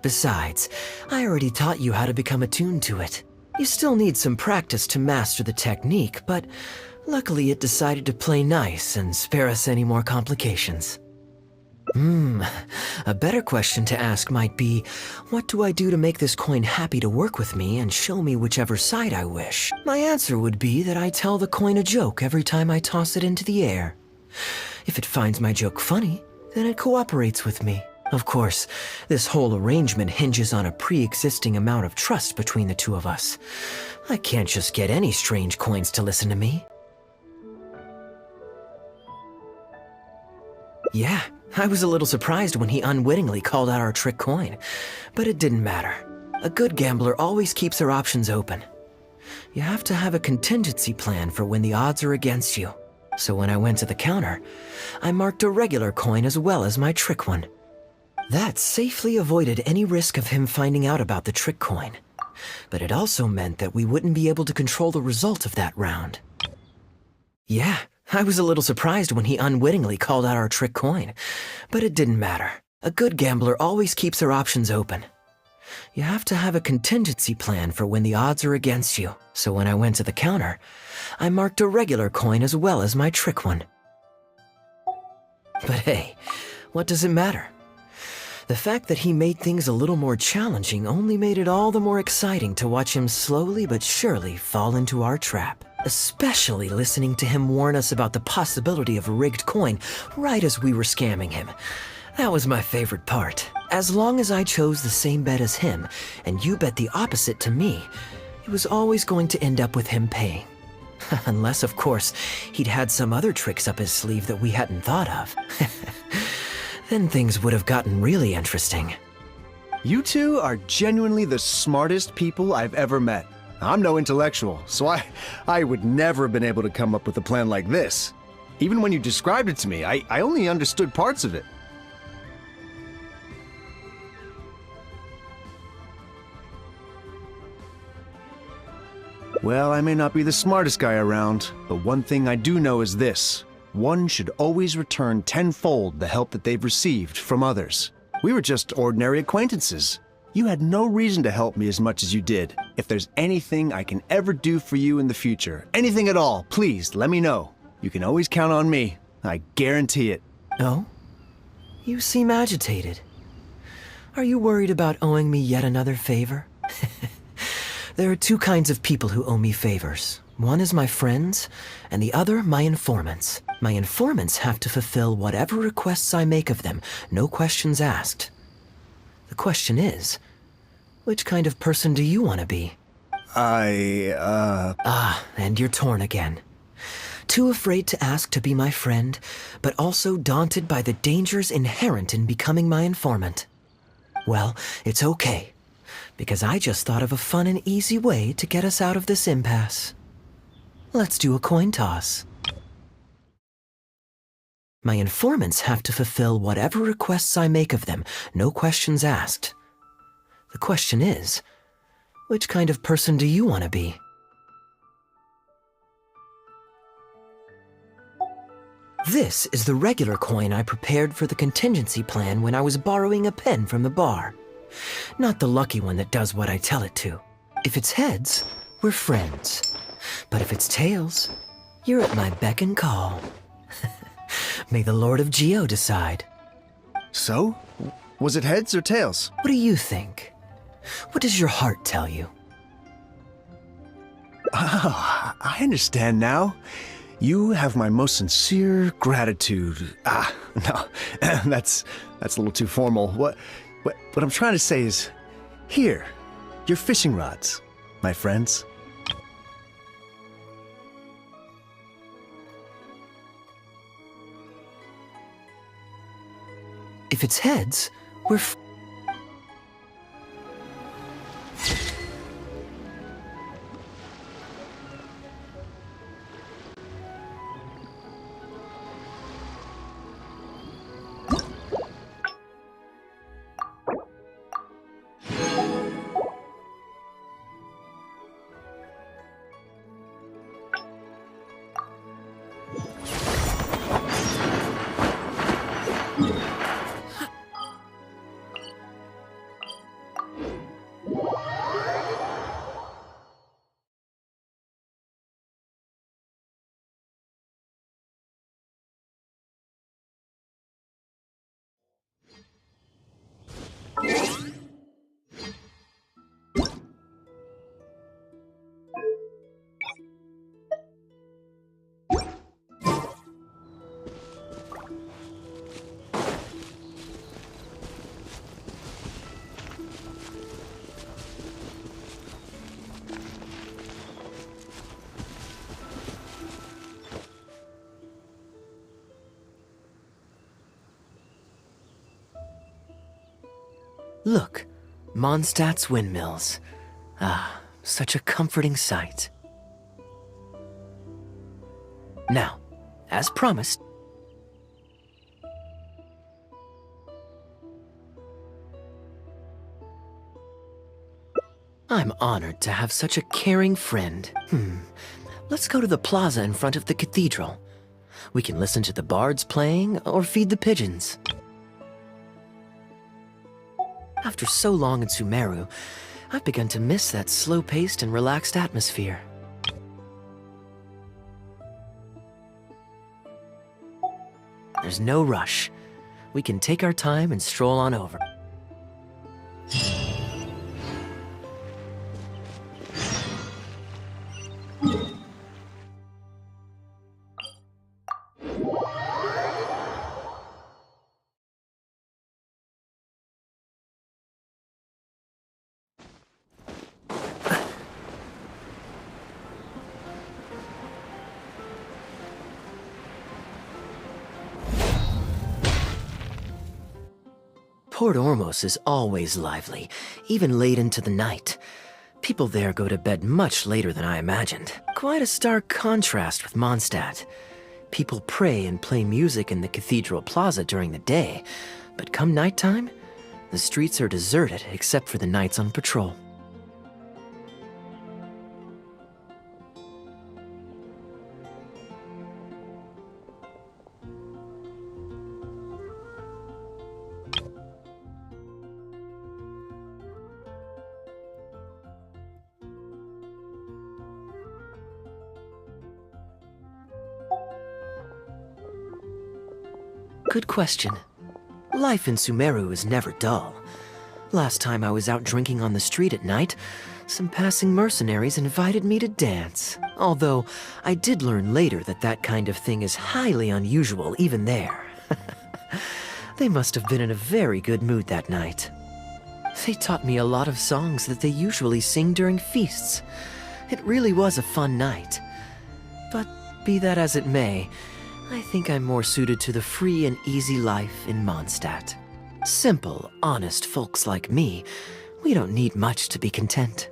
Besides, I already taught you how to become attuned to it. You still need some practice to master the technique, but luckily it decided to play nice and spare us any more complications. A better question to ask might be, what do I do to make this coin happy to work with me and show me whichever side I wish? My answer would be that I tell the coin a joke every time I toss it into the air. If it finds my joke funny, then it cooperates with me. Of course, this whole arrangement hinges on a pre-existing amount of trust between the two of us. I can't just get any strange coins to listen to me. Yeah, I was a little surprised when he unwittingly called out our trick coin, but it didn't matter. A good gambler always keeps their options open. You have to have a contingency plan for when the odds are against you. So when I went to the counter, I marked a regular coin as well as my trick one. That safely avoided any risk of him finding out about the trick coin. But it also meant that we wouldn't be able to control the result of that round. Yeah, I was a little surprised when he unwittingly called out our trick coin, but it didn't matter. A good gambler always keeps their options open. You have to have a contingency plan for when the odds are against you. So when I went to the counter, I marked a regular coin as well as my trick one. But hey, what does it matter? The fact that he made things a little more challenging only made it all the more exciting to watch him slowly but surely fall into our trap. Especially listening to him warn us about the possibility of a rigged coin right as we were scamming him. That was my favorite part. As long as I chose the same bet as him, and you bet the opposite to me, it was always going to end up with him paying. Unless, of course, he'd had some other tricks up his sleeve that we hadn't thought of. Then things would have gotten really interesting. You two are genuinely the smartest people I've ever met. I'm no intellectual, so I would never have been able to come up with a plan like this. Even when you described it to me, I only understood parts of it. Well, I may not be the smartest guy around, but one thing I do know is this. One should always return tenfold the help that they've received from others. We were just ordinary acquaintances. You had no reason to help me as much as you did. If there's anything I can ever do for you in the future, anything at all, please let me know. You can always count on me. I guarantee it. Oh? You seem agitated. Are you worried about owing me yet another favor? There are two kinds of people who owe me favors. One is my friends, and the other my informants. My informants have to fulfill whatever requests I make of them, no questions asked. The question is, which kind of person do you want to be? And you're torn again. Too afraid to ask to be my friend, but also daunted by the dangers inherent in becoming my informant. Well, it's okay, because I just thought of a fun and easy way to get us out of this impasse. Let's do a coin toss. My informants have to fulfill whatever requests I make of them, no questions asked. The question is, which kind of person do you want to be? This is the regular coin I prepared for the contingency plan when I was borrowing a pen from the bar. Not the lucky one that does what I tell it to. If it's heads, we're friends. But if it's tails, you're at my beck and call. May the Lord of Geo decide. So? Was it heads or tails? What do you think? What does your heart tell you? Oh, I understand now. You have my most sincere gratitude. No, that's a little too formal. What I'm trying to say is, here, your fishing rods, my friends. If it's heads, we're Look, Mondstadt's windmills. Ah, such a comforting sight. Now, as promised, I'm honored to have such a caring friend. Let's go to the plaza in front of the cathedral. We can listen to the bards playing or feed the pigeons. After so long in Sumeru, I've begun to miss that slow-paced and relaxed atmosphere. There's no rush. We can take our time and stroll on over. Port Ormos is always lively, even late into the night. People there go to bed much later than I imagined. Quite a stark contrast with Mondstadt. People pray and play music in the cathedral plaza during the day, but come nighttime, the streets are deserted except for the knights on patrol. Good question. Life in Sumeru is never dull. Last time I was out drinking on the street at night, some passing mercenaries invited me to dance. Although, I did learn later that that kind of thing is highly unusual even there. They must have been in a very good mood that night. They taught me a lot of songs that they usually sing during feasts. It really was a fun night. But be that as it may, I think I'm more suited to the free and easy life in Mondstadt. Simple, honest folks like me, we don't need much to be content.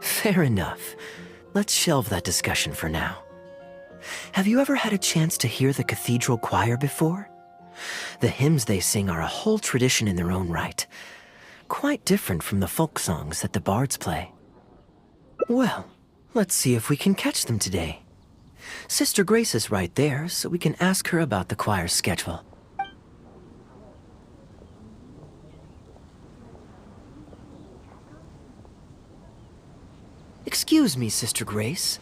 Fair enough. Let's shelve that discussion for now. Have you ever had a chance to hear the cathedral choir before? The hymns they sing are a whole tradition in their own right. Quite different from the folk songs that the bards play. Well, let's see if we can catch them today. Sister Grace is right there, so we can ask her about the choir's schedule. Excuse me, Sister Grace.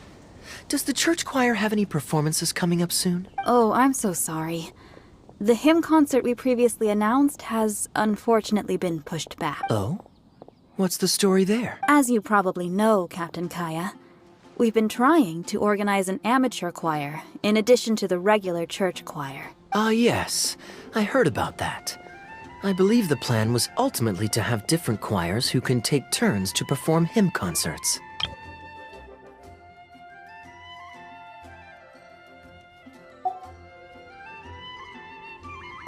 Does the church choir have any performances coming up soon? Oh, I'm so sorry. The hymn concert we previously announced has unfortunately been pushed back. Oh? What's the story there? As you probably know, Captain Kaeya, we've been trying to organize an amateur choir in addition to the regular church choir. Ah, yes. I heard about that. I believe the plan was ultimately to have different choirs who can take turns to perform hymn concerts.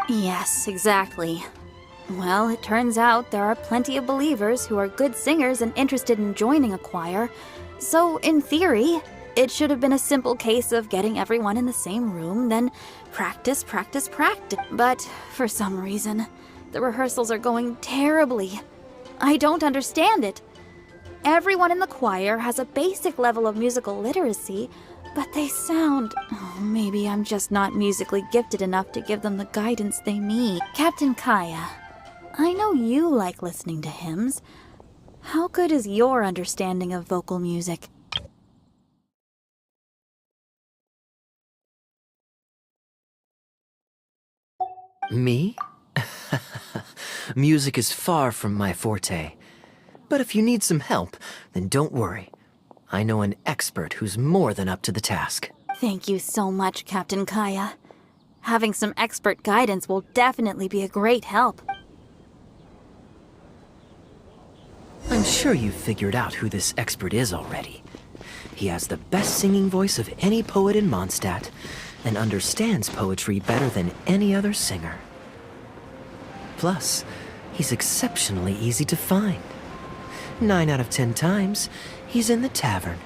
Yes, exactly. Well, it turns out there are plenty of believers who are good singers and interested in joining a choir. So, in theory, it should have been a simple case of getting everyone in the same room, then practice, practice, practice. But, for some reason, the rehearsals are going terribly. I don't understand it. Everyone in the choir has a basic level of musical literacy, but they sound... Oh, maybe I'm just not musically gifted enough to give them the guidance they need. Captain Kaeya, I know you like listening to hymns. How good is your understanding of vocal music? Me? Music is far from my forte. But if you need some help, then don't worry. I know an expert who's more than up to the task. Thank you so much, Captain Kaeya. Having some expert guidance will definitely be a great help. I'm sure you've figured out who this expert is already. He has the best singing voice of any poet in Mondstadt, and understands poetry better than any other singer. Plus, he's exceptionally easy to find. 9 out of 10 times, he's in the tavern.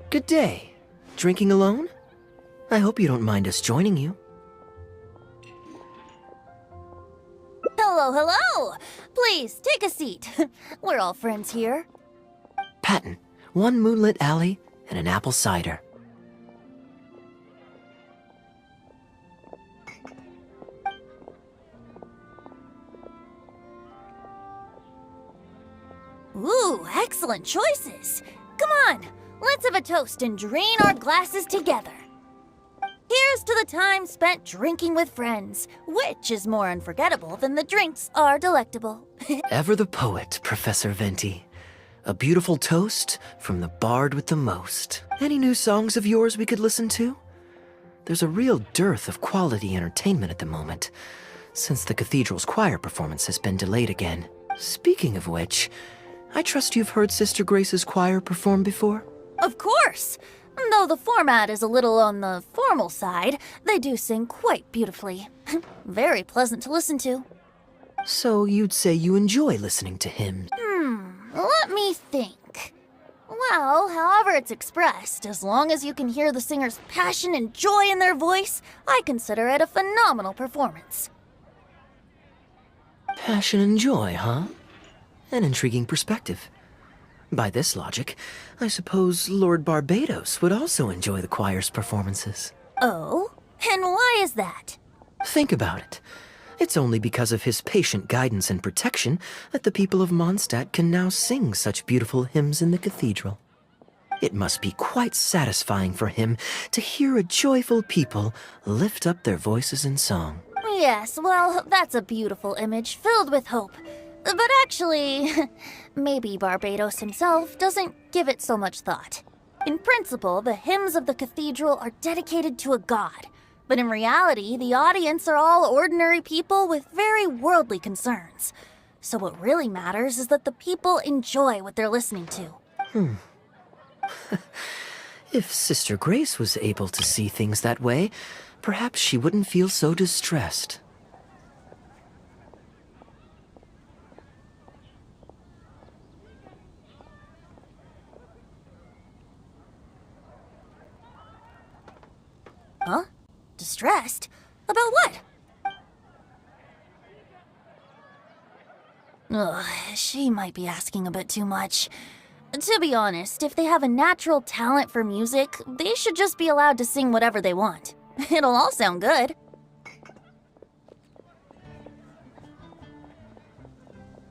Good day. Drinking alone? I hope you don't mind us joining you. Hello, hello! Please, take a seat. We're all friends here. Patton, 1 moonlit alley and an apple cider. Ooh, excellent choices. Come on, let's have a toast and drain our glasses together. Here's to the time spent drinking with friends, which is more unforgettable than the drinks are delectable. Ever the poet, Professor Venti. A beautiful toast from the bard with the most. Any new songs of yours we could listen to? There's a real dearth of quality entertainment at the moment, since the cathedral's choir performance has been delayed again. Speaking of which, I trust you've heard Sister Grace's choir perform before? Of course! Though the format is a little on the formal side, they do sing quite beautifully. Very pleasant to listen to. So you'd say you enjoy listening to hymns? Let me think. Well, however it's expressed, as long as you can hear the singer's passion and joy in their voice, I consider it a phenomenal performance. Passion and joy, huh? An intriguing perspective. By this logic, I suppose Lord Barbados would also enjoy the choir's performances. Oh? And why is that? Think about it. It's only because of his patient guidance and protection that the people of Mondstadt can now sing such beautiful hymns in the cathedral. It must be quite satisfying for him to hear a joyful people lift up their voices in song. Yes, well, that's a beautiful image filled with hope. But actually, maybe Barbados himself doesn't give it so much thought. In principle, the hymns of the cathedral are dedicated to a god. But in reality, the audience are all ordinary people with very worldly concerns. So what really matters is that the people enjoy what they're listening to. If Sister Grace was able to see things that way, perhaps she wouldn't feel so distressed. Huh? Distressed? About what? Ugh, she might be asking a bit too much. To be honest, if they have a natural talent for music, they should just be allowed to sing whatever they want. It'll all sound good.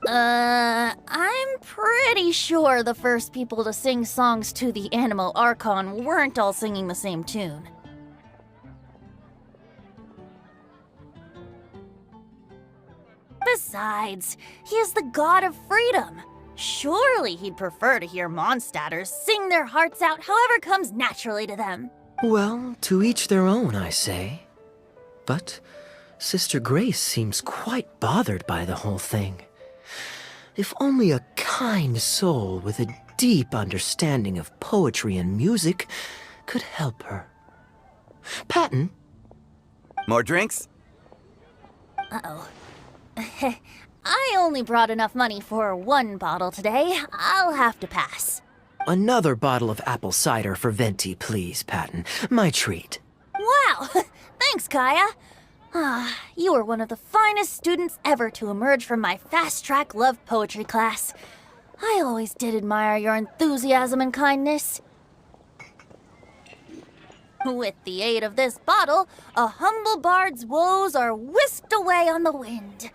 I'm pretty sure the first people to sing songs to the Animo Archon weren't all singing the same tune. Besides, he is the god of freedom. Surely he'd prefer to hear Mondstadters sing their hearts out however comes naturally to them. Well, to each their own, I say. But Sister Grace seems quite bothered by the whole thing. If only a kind soul with a deep understanding of poetry and music could help her. Patton? More drinks? Uh-oh. I only brought enough money for 1 bottle today. I'll have to pass. Another bottle of apple cider for Venti, please, Patton. My treat. Wow! Thanks, Kaeya. You are one of the finest students ever to emerge from my fast-track love poetry class. I always did admire your enthusiasm and kindness. With the aid of this bottle, a humble bard's woes are whisked away on the wind.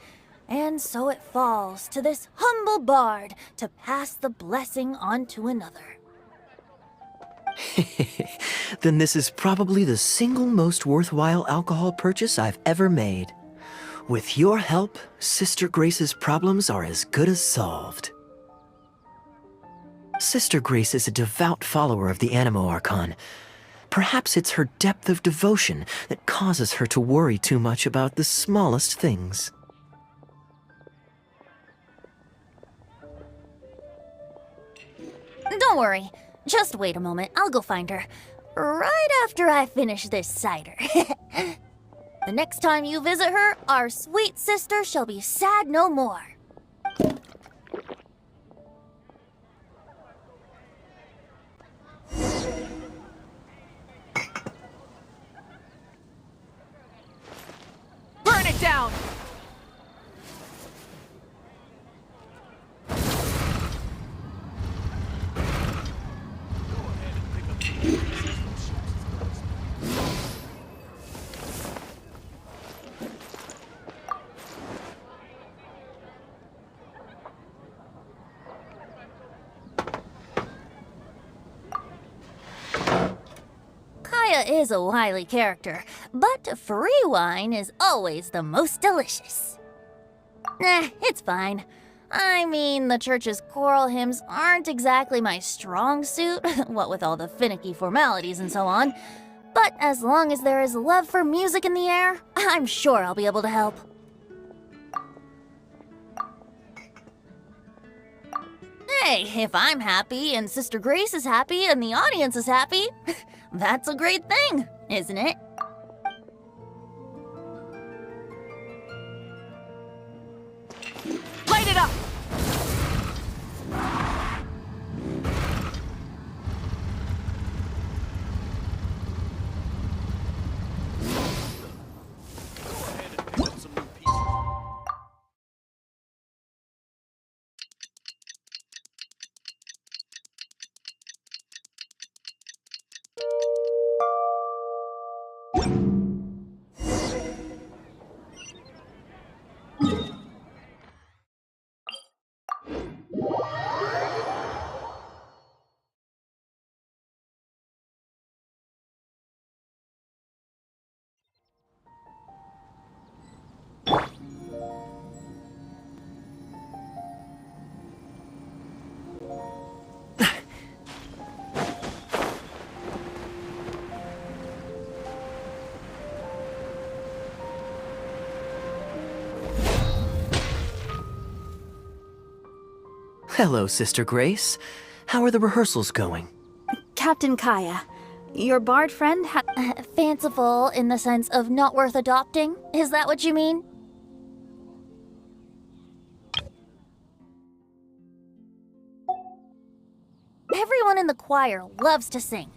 And so it falls to this humble bard to pass the blessing on to another. Then this is probably the single most worthwhile alcohol purchase I've ever made. With your help, Sister Grace's problems are as good as solved. Sister Grace is a devout follower of the Animo Archon. Perhaps it's her depth of devotion that causes her to worry too much about the smallest things. Don't worry. Just wait a moment. I'll go find her. Right after I finish this cider. The next time you visit her, our sweet sister shall be sad no more. Burn it down! Kaeya is a wily character, but free wine is always the most delicious. It's fine. I mean, the church's choral hymns aren't exactly my strong suit, what with all the finicky formalities and so on. But as long as there is love for music in the air, I'm sure I'll be able to help. Hey, if I'm happy and Sister Grace is happy and the audience is happy, that's a great thing, isn't it? Light it up! Hello, Sister Grace. How are the rehearsals going? Captain Kaeya, your bard friend fanciful in the sense of not worth adopting? Is that what you mean? Everyone in the choir loves to sing,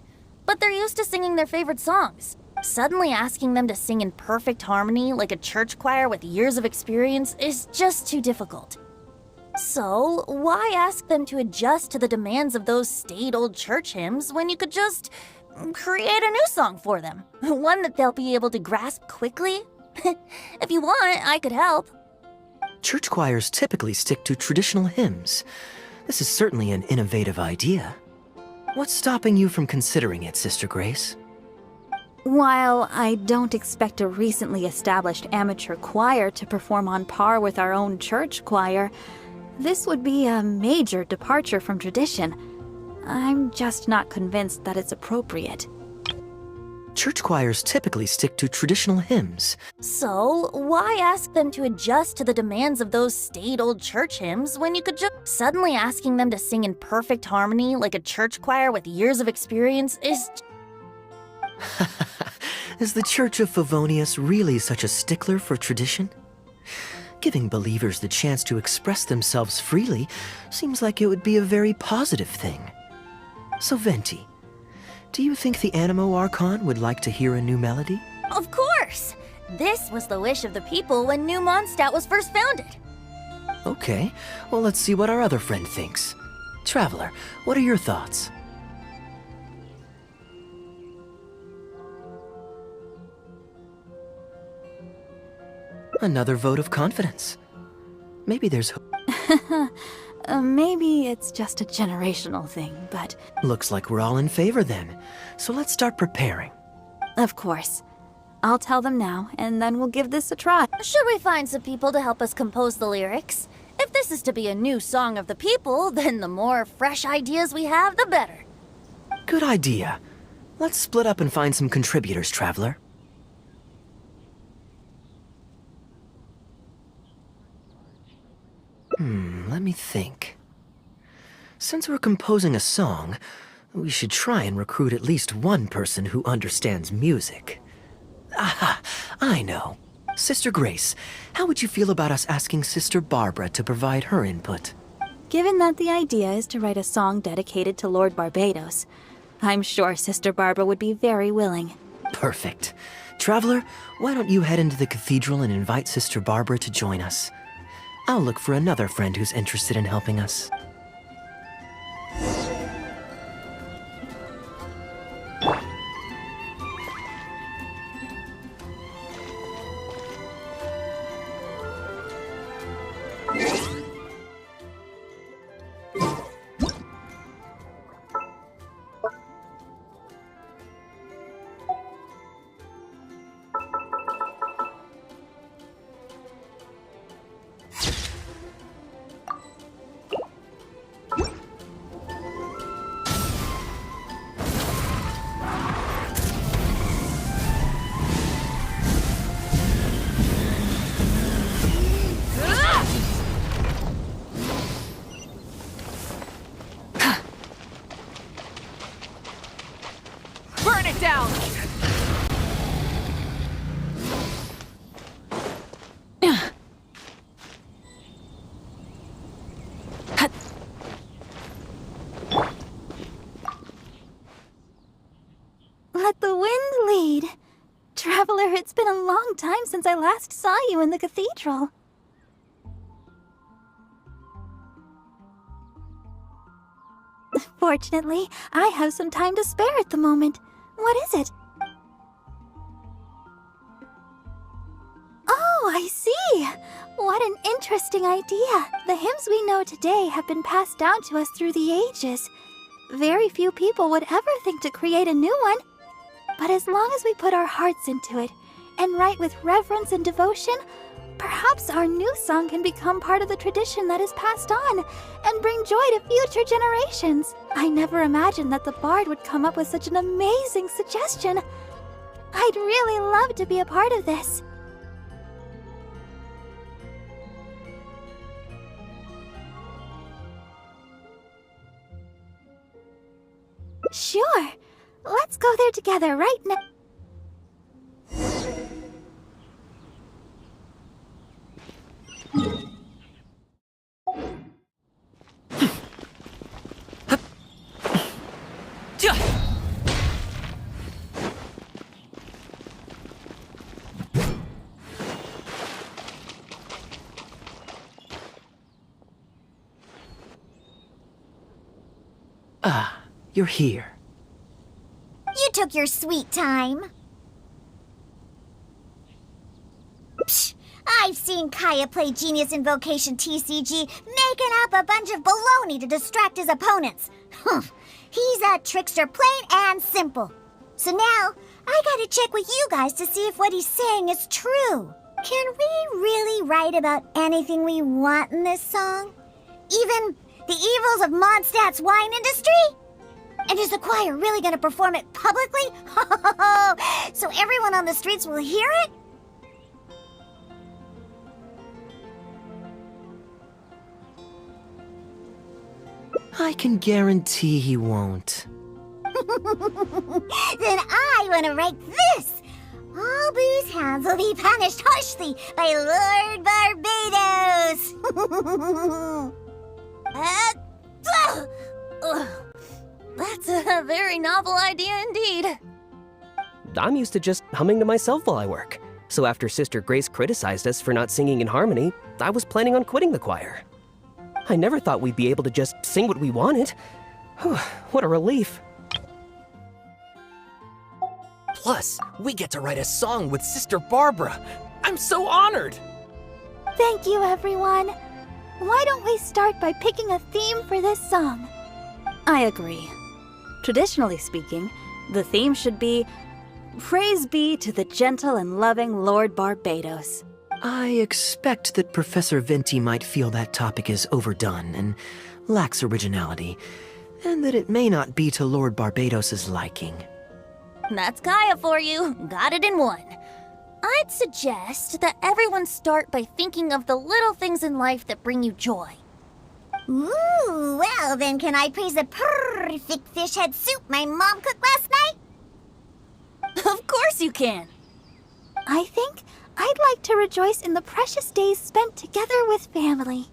but they're used to singing their favorite songs. Suddenly asking them to sing in perfect harmony like a church choir with years of experience is just too difficult. So, why ask them to adjust to the demands of those staid old church hymns when you could just create a new song for them? One that they'll be able to grasp quickly? If you want, I could help. Church choirs typically stick to traditional hymns. This is certainly an innovative idea. What's stopping you from considering it, Sister Grace? While I don't expect a recently established amateur choir to perform on par with our own church choir, this would be a major departure from tradition. I'm just not convinced that it's appropriate. Church choirs typically stick to traditional hymns. So, why ask them to adjust to the demands of those staid old church hymns when you could just... Suddenly asking them to sing in perfect harmony like a church choir with years of experience is... Is the Church of Favonius really such a stickler for tradition? Giving believers the chance to express themselves freely seems like it would be a very positive thing. So Venti, do you think the Animo Archon would like to hear a new melody? Of course! This was the wish of the people when New Mondstadt was first founded. Okay, well let's see what our other friend thinks. Traveler, what are your thoughts? Another vote of confidence. Maybe there's hope. Maybe it's just a generational thing, but... Looks like we're all in favor then. So let's start preparing. Of course. I'll tell them now, and then we'll give this a try. Should we find some people to help us compose the lyrics? If this is to be a new song of the people, then the more fresh ideas we have, the better. Good idea. Let's split up and find some contributors, Traveler. Let me think. Since we're composing a song, we should try and recruit at least one person who understands music. Aha! I know. Sister Grace, how would you feel about us asking Sister Barbara to provide her input? Given that the idea is to write a song dedicated to Lord Barbados, I'm sure Sister Barbara would be very willing. Perfect. Traveler, why don't you head into the cathedral and invite Sister Barbara to join us? I'll look for another friend who's interested in helping us. Burn it down! Let the wind lead. Traveler, it's been a long time since I last saw you in the cathedral. Fortunately, I have some time to spare at the moment. What is it? Oh, I see! What an interesting idea. The hymns we know today have been passed down to us through the ages. Very few people would ever think to create a new one. But as long as we put our hearts into it and write with reverence and devotion, perhaps our new song can become part of the tradition that is passed on and bring joy to future generations. I never imagined that the bard would come up with such an amazing suggestion. I'd really love to be a part of this. Sure. Let's go there together right now. Ah, you're here. You took your sweet time. Psh, I've seen Kaeya play Genius Invocation TCG, making up a bunch of baloney to distract his opponents. He's a trickster, plain and simple. So now, I gotta check with you guys to see if what he's saying is true. Can we really write about anything we want in this song? Even the evils of Mondstadt's wine industry? And is the choir really going to perform it publicly? So everyone on the streets will hear it? I can guarantee he won't. Then I want to write this. All booze hounds will be punished harshly by Lord Barbados. That's a very novel idea indeed. I'm used to just humming to myself while I work. So after Sister Grace criticized us for not singing in harmony, I was planning on quitting the choir. I never thought we'd be able to just sing what we wanted. What a relief. Plus, we get to write a song with Sister Barbara. I'm so honored! Thank you, everyone. Why don't we start by picking a theme for this song? I agree. Traditionally speaking, the theme should be Praise be to the gentle and loving Lord Barbados. I expect that Professor Venti might feel that topic is overdone and lacks originality, and that it may not be to Lord Barbados's liking. That's Kaeya for you. Got it in one. I'd suggest that everyone start by thinking of the little things in life that bring you joy. Ooh, well then can I praise the perfect fish head soup my mom cooked last night? Of course you can. I think I'd like to rejoice in the precious days spent together with family.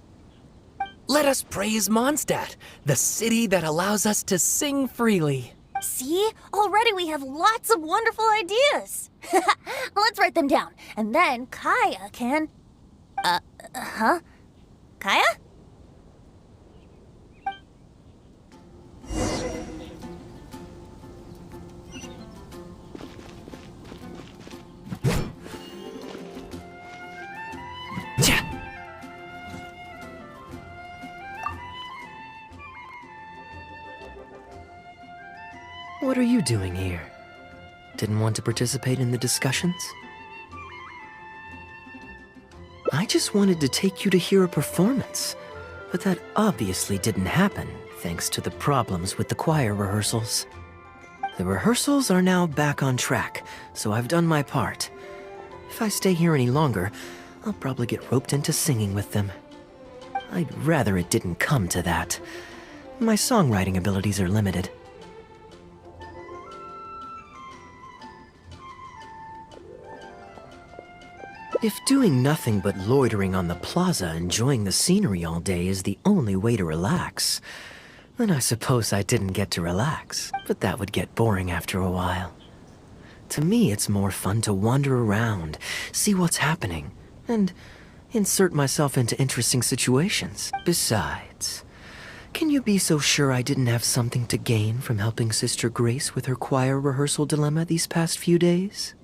Let us praise Mondstadt, the city that allows us to sing freely. See? Already we have lots of wonderful ideas. Let's write them down, and then Kaeya can... Kaeya? What are you doing here? Didn't want to participate in the discussions? I just wanted to take you to hear a performance, but that obviously didn't happen thanks to the problems with the choir rehearsals. The rehearsals are now back on track, so I've done my part. If I stay here any longer, I'll probably get roped into singing with them. I'd rather it didn't come to that. My songwriting abilities are limited. If doing nothing but loitering on the plaza enjoying the scenery all day is the only way to relax, then I suppose I didn't get to relax, but that would get boring after a while. To me, it's more fun to wander around, see what's happening, and insert myself into interesting situations. Besides, can you be so sure I didn't have something to gain from helping Sister Grace with her choir rehearsal dilemma these past few days?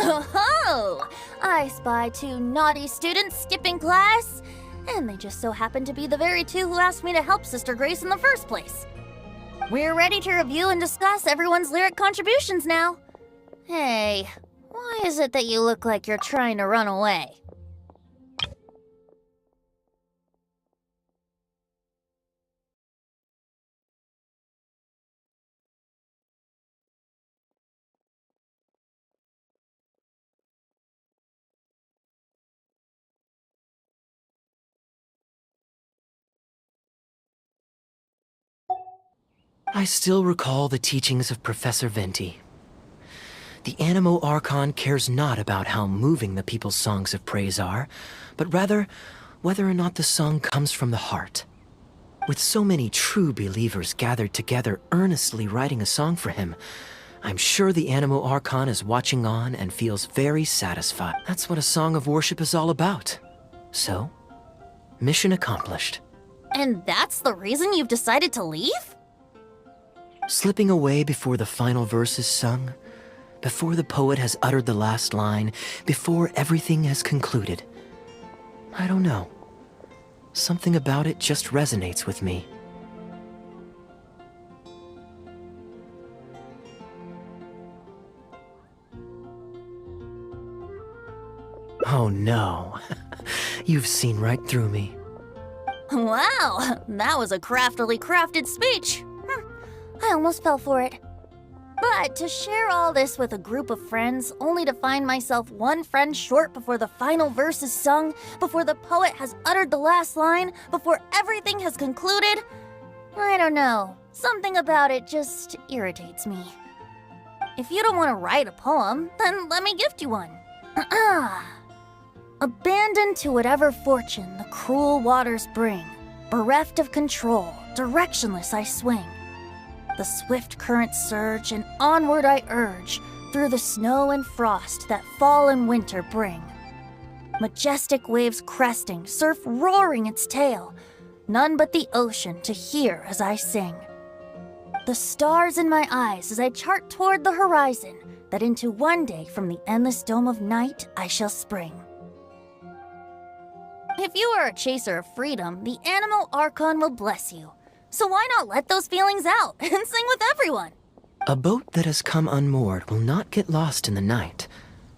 Oh-ho! I spy 2 naughty students skipping class, and they just so happen to be the very 2 who asked me to help Sister Grace in the first place. We're ready to review and discuss everyone's lyric contributions now. Hey, why is it that you look like you're trying to run away? I still recall the teachings of Professor Venti. The Animo Archon cares not about how moving the people's songs of praise are, but rather whether or not the song comes from the heart. With so many true believers gathered together earnestly writing a song for him, I'm sure the Animo Archon is watching on and feels very satisfied. That's what a song of worship is all about. So, mission accomplished. And that's the reason you've decided to leave? Slipping away before the final verse is sung, before the poet has uttered the last line, before everything has concluded. I don't know. Something about it just resonates with me. Oh no. You've seen right through me. Wow, that was a craftily crafted speech. I almost fell for it. But to share all this with a group of friends, only to find myself one friend short before the final verse is sung, before the poet has uttered the last line, before everything has concluded, I don't know. Something about it just irritates me. If you don't want to write a poem, then let me gift you one. Abandoned to whatever fortune the cruel waters bring, bereft of control, directionless I swing. The swift currents surge, and onward I urge, through the snow and frost that fall and winter bring. Majestic waves cresting, surf roaring its tail, none but the ocean to hear as I sing. The stars in my eyes as I chart toward the horizon, that into one day from the endless dome of night I shall spring. If you are a chaser of freedom, the animal Archon will bless you. So why not let those feelings out and sing with everyone? A boat that has come unmoored will not get lost in the night,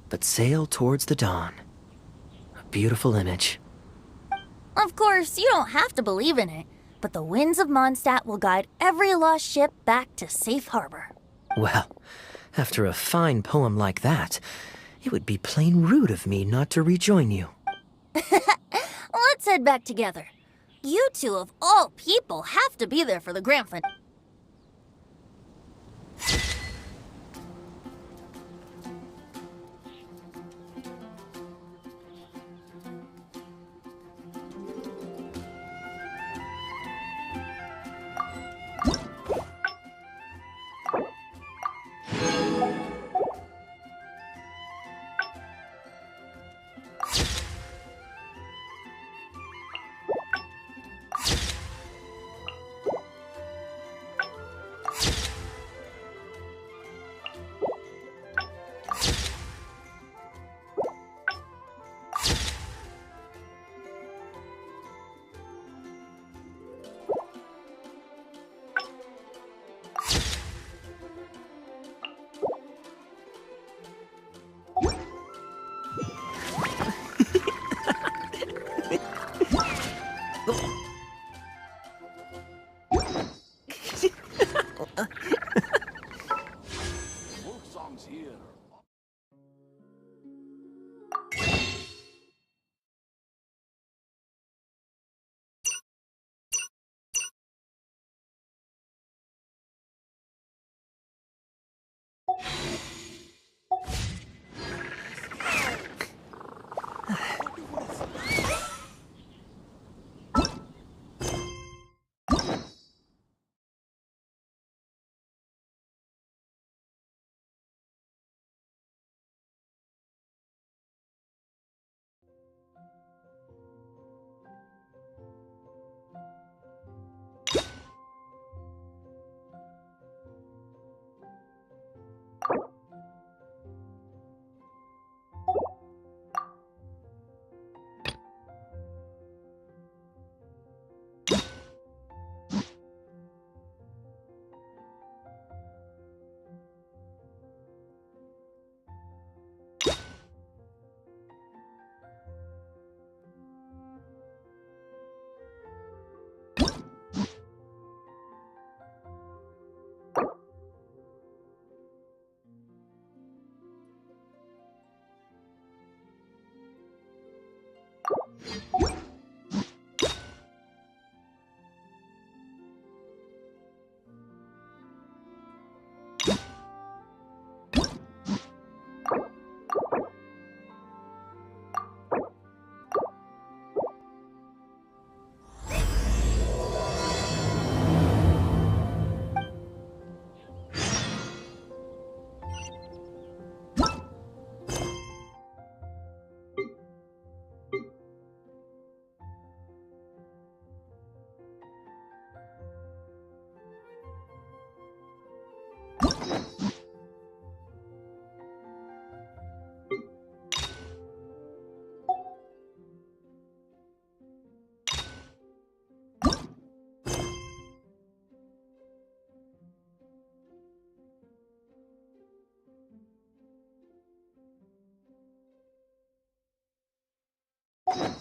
but sail towards the dawn. A beautiful image. Of course, you don't have to believe in it, but the winds of Mondstadt will guide every lost ship back to safe harbor. Well, after a fine poem like that, it would be plain rude of me not to rejoin you. Let's head back together. You two, of all people, have to be there for the grand finale. you